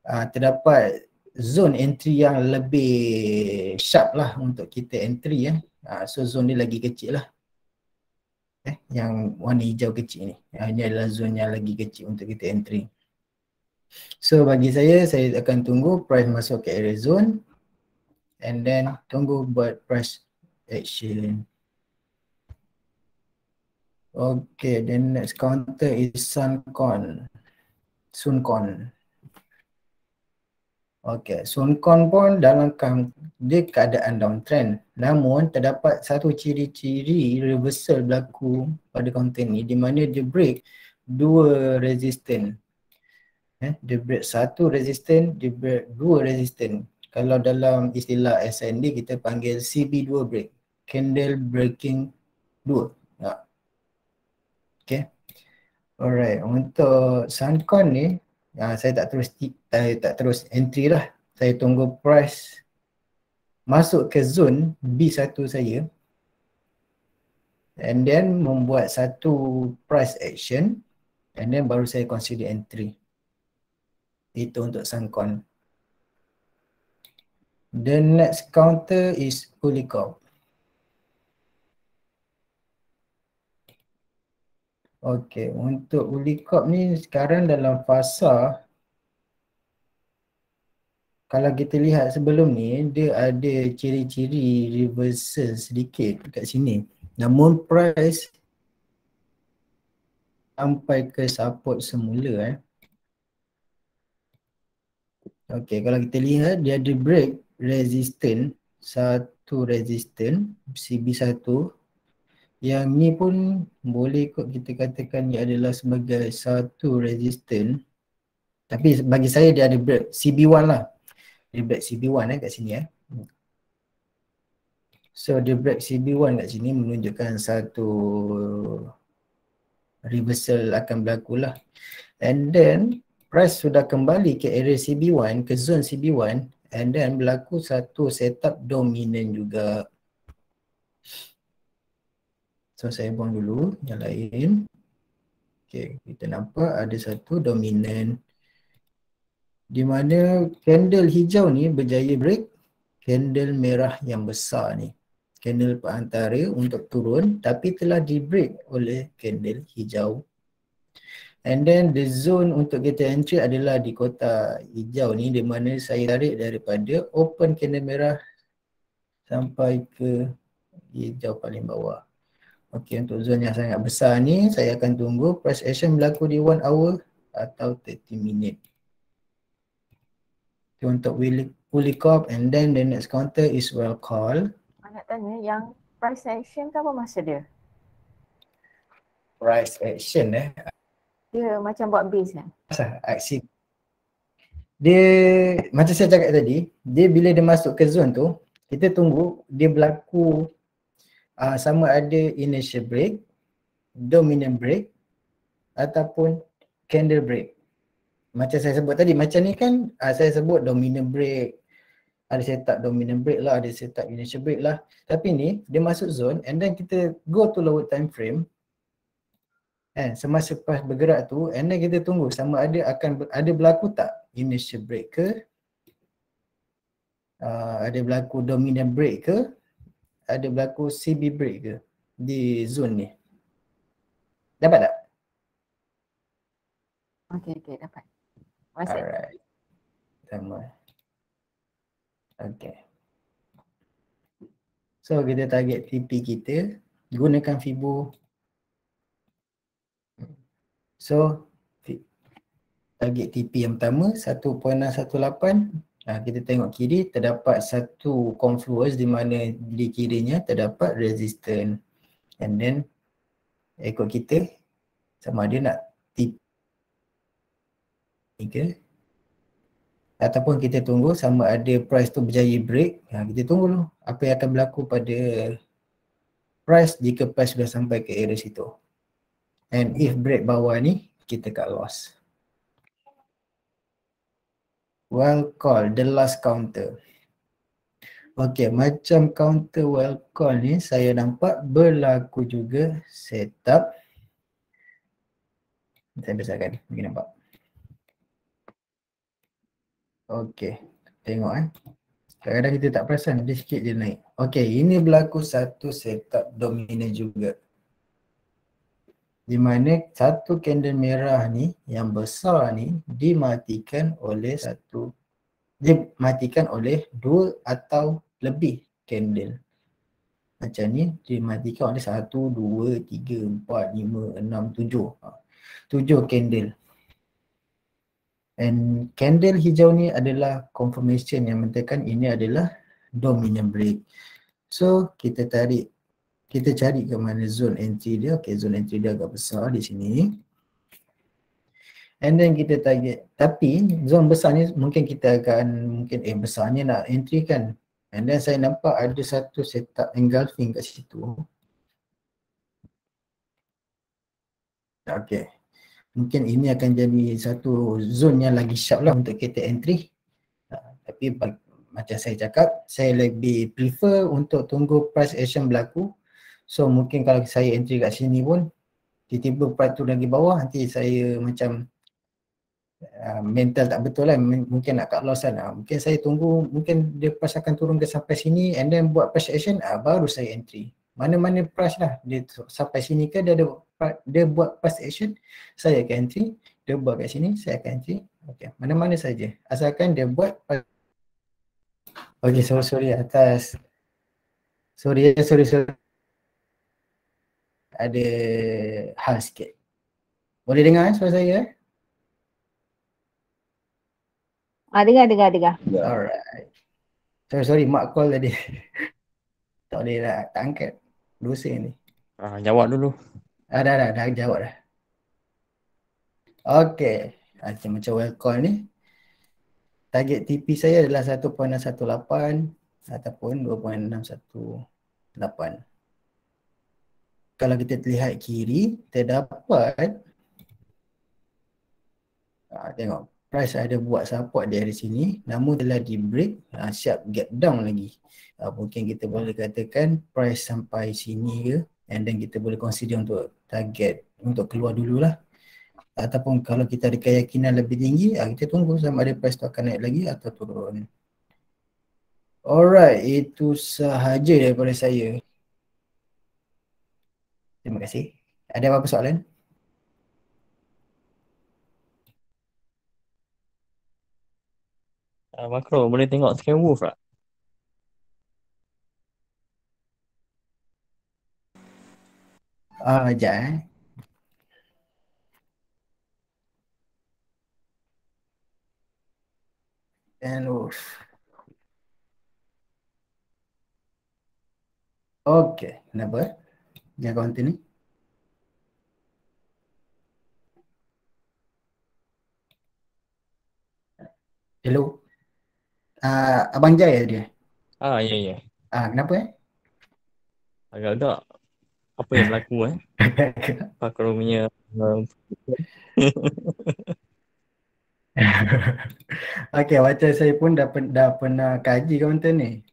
terdapat zone entry yang lebih sharp lah untuk kita entry so zone dia lagi kecil lah. Yang warna hijau kecil ni. Ini adalah zone yang lagi kecil untuk kita entry. So bagi saya akan tunggu price masuk ke area zone and then tunggu buat price action. Okay, then next counter is Suncon. Okay, Suncon pun dalam dia keadaan downtrend. Namun terdapat satu ciri-ciri reversal berlaku pada counter ni di mana dia break dua resistance. Dia break satu resistance, dia break dua resistance. Kalau dalam istilah SND kita panggil CB2 break. Candle breaking 2. Okay. Alright, untuk Suncon ni saya tak terus entry lah. Saya tunggu price masuk ke zone B1 saya and then membuat satu price action and then baru saya consider entry. Itu untuk Suncon. The next counter is Polycorp. Okay, untuk Polycorp ni sekarang dalam fasa, kalau kita lihat sebelum ni dia ada ciri-ciri reversal sedikit kat sini. Namun price sampai ke support semula Okay, kalau kita lihat dia ada break resistance, satu resistance CB1. Yang ni pun boleh kot kita katakan dia adalah sebagai satu resistance. Tapi bagi saya dia ada break CB1 lah. Dia break CB1 kat sini So dia break CB1 kat sini menunjukkan satu reversal akan berlaku lah. And then price sudah kembali ke area CB1, ke zone CB1 and then berlaku satu setup dominant juga. So saya buang dulu yang lain. Okay, kita nampak ada satu dominant di mana candle hijau ni berjaya break candle merah yang besar ni. Candle perantara untuk turun tapi telah di break oleh candle hijau. And then the zone untuk kita entry adalah di kotak hijau ni di mana saya tarik daripada open candle merah sampai ke hijau paling bawah. Okey, untuk zone yang sangat besar ni saya akan tunggu price action berlaku di 1 hour atau 30 minit. Okay, untuk Polycorp and then the next counter is Wellcall. Nak tanya yang price action kan apa masa dia? Price action Dia macam buat base kan? Aksi. Dia macam saya cakap tadi, dia bila dia masuk ke zone tu, kita tunggu dia berlaku sama ada initial break, dominant break ataupun candle break. Macam saya sebut tadi, macam ni kan saya sebut dominant break, ada setup dominant break lah, ada setup initial break lah. Tapi ni dia masuk zone and then kita go to lower time frame. Semasa pas bergerak tu and then kita tunggu sama ada akan ada berlaku tak initial break ke, ada berlaku dominant break ke, ada berlaku CB break ke di zone ni. Dapat tak? Okey, dapat. Masuk. Alright. Sama. Okay. So kita target TP kita, gunakan Fibo. So target TP yang pertama 1.618. Kita tengok kiri terdapat satu confluence di mana di kirinya terdapat resistance. And then ikut kita sama ada nak TP ke ataupun kita tunggu sama ada price tu berjaya break. Kita tunggu dulu apa yang akan berlaku pada price jika price sudah sampai ke area situ. And if break bawah ni kita cut loss. Well call, the last counter. Okey, macam counter well call ni saya nampak berlaku juga setup. Saya besarkan, bagi nampak. Okey, tengok kadang-kadang kita tak perasan, dia sikit je naik. Okey, ini berlaku satu setup dominant juga. Di mana satu candle merah ni yang besar ni dimatikan oleh dua atau lebih candle. Macam ni dimatikan oleh 1, 2, 3, 4, 5, 6, 7. 7 candle. And candle hijau ni adalah confirmation yang mengatakan ini adalah dominant break. So kita cari ke mana zone entry dia. Okay, zone entry dia agak besar di sini. And then kita target. Tapi zone besar ni mungkin kita akan besarnya nak entry kan. And then saya nampak ada satu setup engulfing kat situ. Okay. Mungkin ini akan jadi satu zone yang lagi sharp lah untuk kita entry. Tapi macam saya cakap, saya lebih prefer untuk tunggu price action berlaku. So mungkin kalau saya entry kat sini pun tiba-tiba price tu lagi bawah, nanti saya macam mental tak betul lah, mungkin nak cut loss kan. Mungkin saya tunggu, mungkin dia price akan turun ke sampai sini and then buat price action, baru saya entry. Mana-mana price lah, dia sampai sini ke dia buat price action, saya akan entry. Dia buat kat sini, saya akan entry. Okay, mana-mana saja, asalkan dia buat. Okay, sorry atas. Sorry. Ada hal sikit. Boleh dengar suara saya? Dengar. Alright. Sorry, mak call tadi. Tak boleh lah, tak angkat. Dosa ni. Jawab dulu. Dah jawab dah. Okay. Macam well call ni. Target TP saya adalah 1.18 ataupun 2.618. Kalau kita lihat kiri, terdapat tengok price ada buat support dari sini, namun telah di break, siap gap down lagi. Mungkin kita boleh katakan price sampai sini ke, and then kita boleh consider untuk target untuk keluar dululah. Ataupun kalau kita ada keyakinan lebih tinggi, kita tunggu sama ada price tu akan naik lagi atau turun. Alright, itu sahaja daripada saya. Terima kasih. Ada apa-apa soalan? Makro, boleh tengok scan wolf tak? Sekejap And wolf. Okay, kenapa? Yang konten ni? Hello? Abang Jai dia? Ya. Kenapa Agak-agak apa yang berlaku Makro punya Okay, macam saya pun dah pernah kaji counter ni.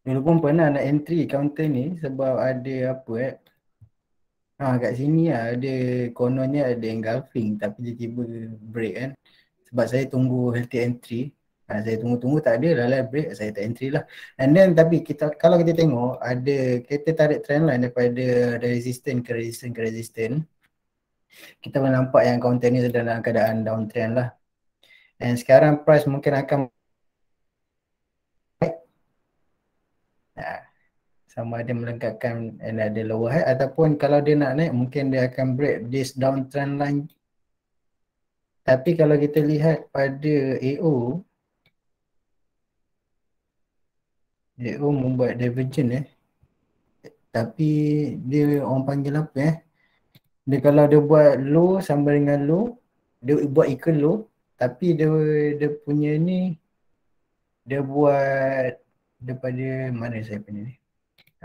Dulu pun pernah nak entry counter ni sebab ada apa kat sini ada kononnya ada engulfing tapi tiba-tiba break kan. Sebab saya tunggu healthy entry. Saya tunggu tak ada lah break, saya tak entry lah. And then tapi kalau kita tengok kita tarik trend line daripada resistance ke resistance. Kita boleh nampak yang counter ni sedang dalam keadaan downtrend lah. And sekarang price mungkin akan sama ada melengkapkan another lower high ataupun kalau dia nak naik mungkin dia akan break this downtrend line. Tapi kalau kita lihat pada AO membuat divergent tapi dia orang panggil apa dia kalau dia buat low sama dengan low, dia buat equal low tapi dia punya ni dia buat daripada mana saya punya ni.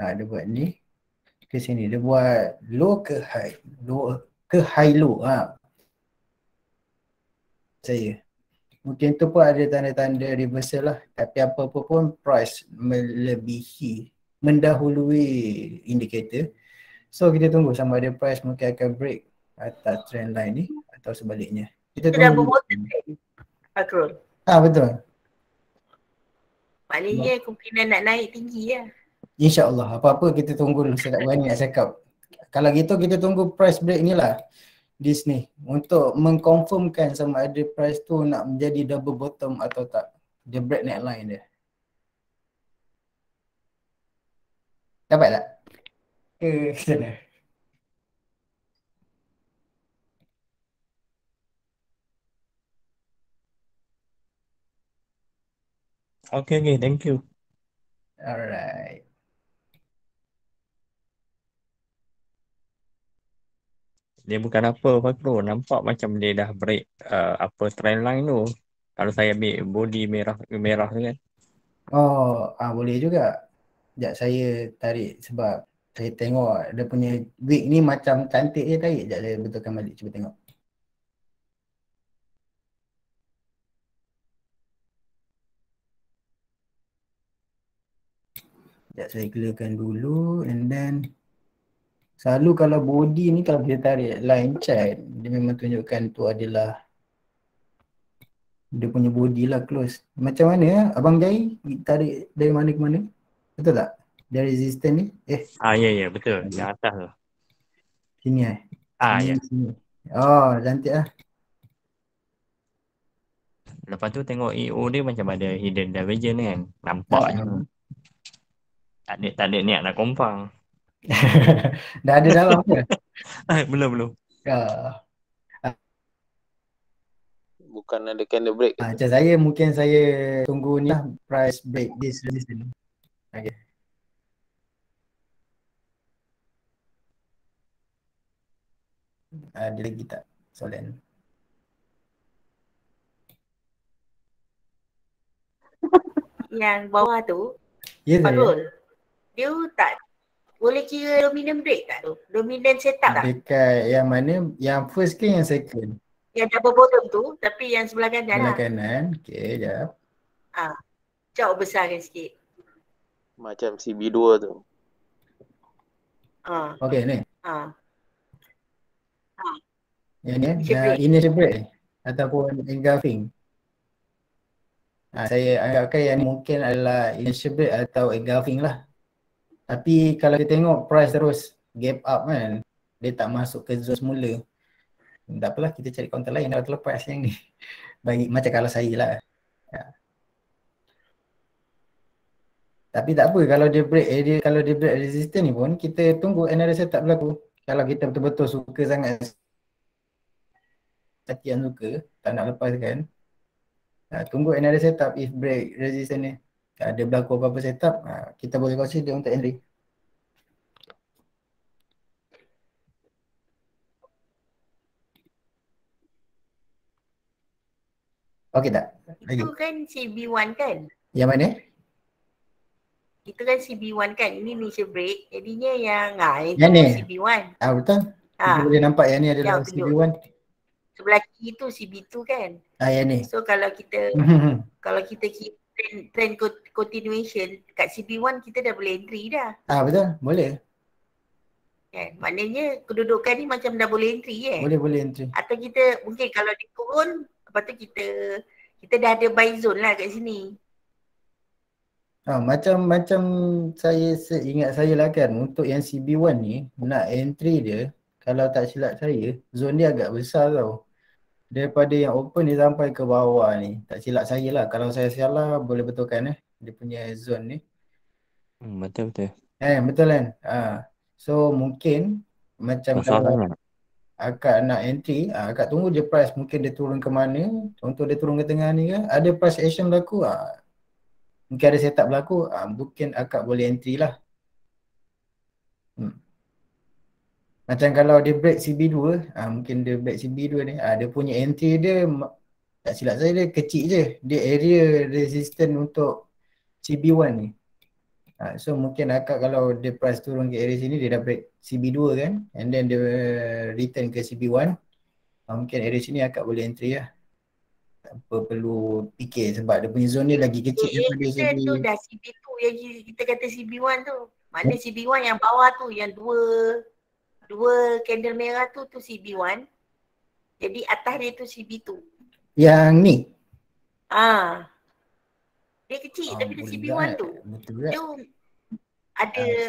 Dia buat ni ke sini, dia buat low ke high, low ke high low saya. Mungkin tu pun ada tanda-tanda reversal lah. Tapi apa-apa pun price mendahului indikator. So kita tunggu sama ada price mungkin akan break atas trend line ni atau sebaliknya. Kita Kita dah tunggu. berbottom kan, Fakrul? Betul. Maknanya kemungkinan nak naik tinggi lah. InsyaAllah. Apa-apa kita tunggu dulu. Saya tak berani nak cakap. Kalau gitu kita tunggu price break ni lah. Di sini. Untuk mengkonfirmkan sama ada price tu nak menjadi double bottom atau tak. Dia break neckline dia. Dapat tak? Ke sana? Okay, thank you. Alright. Dia bukan apa Fakru, nampak macam dia dah break apa trend line tu. Kalau saya ambil body merah tu kan. Boleh juga. Sekejap saya tarik sebab saya tengok dia punya wick ni macam cantik je tarik. Sekejap saya betulkan balik, cuba tengok. Sekejap saya clearkan dulu and then selalu kalau body ni kalau kita tarik line chart dia memang tunjukkan tu adalah dia punya body lah close. Macam mana Abang Jai tarik dari mana ke mana? Betul tak? Dari resistance ni? Ya betul. Yang atas tu. Sini Ya. Sini. Cantik lah. Lepas tu tengok EO dia macam ada hidden divergence kan. Nampaknya. Tak ada niat nak kompang. Dah ada dalam ke? Belum. Bukan ada candle break. Macam saya mungkin saya tunggu ni lah price break this resistance. Okay. Ada lagi tak soalan? Yang bawah tu, Ya saya. Farul, dia tak boleh kira dominant break tak tu? Dominant setup tak? Dekat yang mana? Yang first ke yang second? Yang double bottom tu, tapi yang sebelah kanan Sebelah lah. kanan. Okay, sekejap. Jauh besarkan sikit. Macam CB2 tu. Okay ni. Yang ni initial break ataupun engulfing. Saya anggapkan yang ni mungkin adalah initial break atau engulfing lah. Tapi kalau kita tengok price terus gap up kan, dia tak masuk ke zone semula. Tak apalah, kita cari counter lain dah terlepas yang ni. Bagi macam kalau saya lah. Tapi tak apa, kalau dia break resistance ni pun kita tunggu another setup berlaku. Kalau kita betul-betul suka sangat, yang suka, tak nak lepaskan, tunggu another setup. If break resistance ni ada berlaku apa-apa setup, kita boleh consider untuk entry. Okey tak? Lagi. Itu kan CB1 kan? Yang mana? Itu kan CB1 kan? Ini initial break. Jadinya yang itu ni? CB1. Betul. Kita boleh nampak yang ni adalah CB1. Sebelah kiri tu CB2 kan? Yang ni. So kalau kita keep trend continuation kat CB1 kita dah boleh entry dah. Betul, boleh. Kan? Maknanya kedudukan ni macam dah boleh entry Boleh entry. Atau kita mungkin kalau dia turun, lepas tu kita dah ada buy zone lah kat sini. Macam saya ingat saya lah kan, untuk yang CB1 ni nak entry dia, kalau tak silap saya, zone dia agak besar tau. Daripada yang open ni sampai ke bawah ni. Tak silap saya lah. Kalau saya salah boleh betulkan dia punya zone ni. Betul. Betul kan? So mungkin macam kalau akak nak entry, akak tunggu je price mungkin dia turun ke mana. Untuk dia turun ke tengah ni kan, ada price action berlaku, mungkin ada setup berlaku, mungkin akak boleh entry lah. Macam kalau dia break CB2, mungkin dia break CB2 ni, dia punya entry dia, tak silap saya dia kecil je. Dia area resistance untuk CB1 ni. So mungkin akak kalau dia price turun ke area sini, dia dah break CB2 kan, and then dia return ke CB1, mungkin area sini akak boleh entry lah. apa perlu fikir sebab dia punya zone dia lagi kecil Yang daripada kita tu dah CB2 yang kita kata CB1 tu. Mana CB1 yang bawah tu yang dua candle merah tu CB1. Jadi atas dia tu CB2. yang ni. Dia kecil tapi dia boleh CB1 juga, tu. betul juga. Dia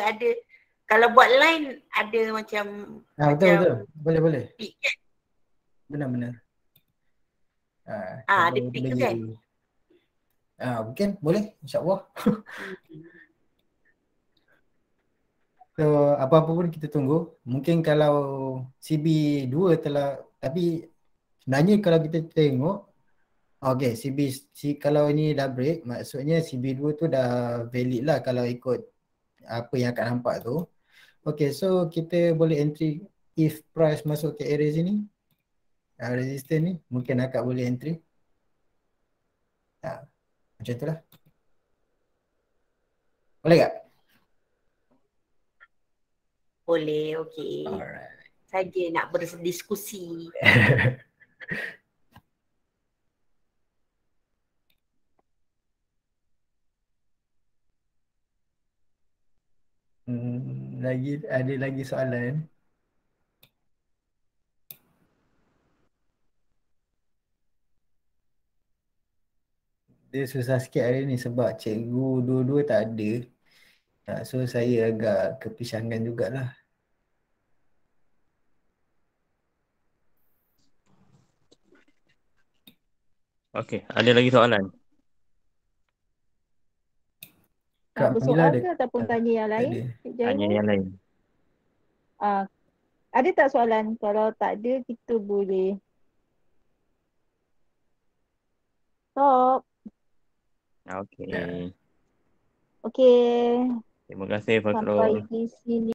ada kalau buat line ada macam betul. Boleh. peak kan? Benar. Ada peak tu kan? Mungkin boleh, insyaAllah. So apa-apa pun kita tunggu. Mungkin kalau CB2 telah, tapi sebenarnya kalau kita tengok, kalau ini dah break, maksudnya CB2 tu dah valid lah kalau ikut apa yang akan nampak tu. Okay, so kita boleh entry if price masuk ke area sini, resistance ni, mungkin akak boleh entry. Macam tu lah. Boleh tak? Boleh, okey. Saja nak berdiskusi. Ada lagi soalan? Dia susah sikit hari ni sebab cikgu dua-dua tak ada. So saya agak kepisangan jugalah. Okey, ada lagi soalan? Nak bersoal ke ataupun tanya yang lain? Tanya yang lain. Ada tak soalan? Kalau tak ada, kita boleh stop. Okey. Okey. Terima kasih Fakrul. Sampai di sini.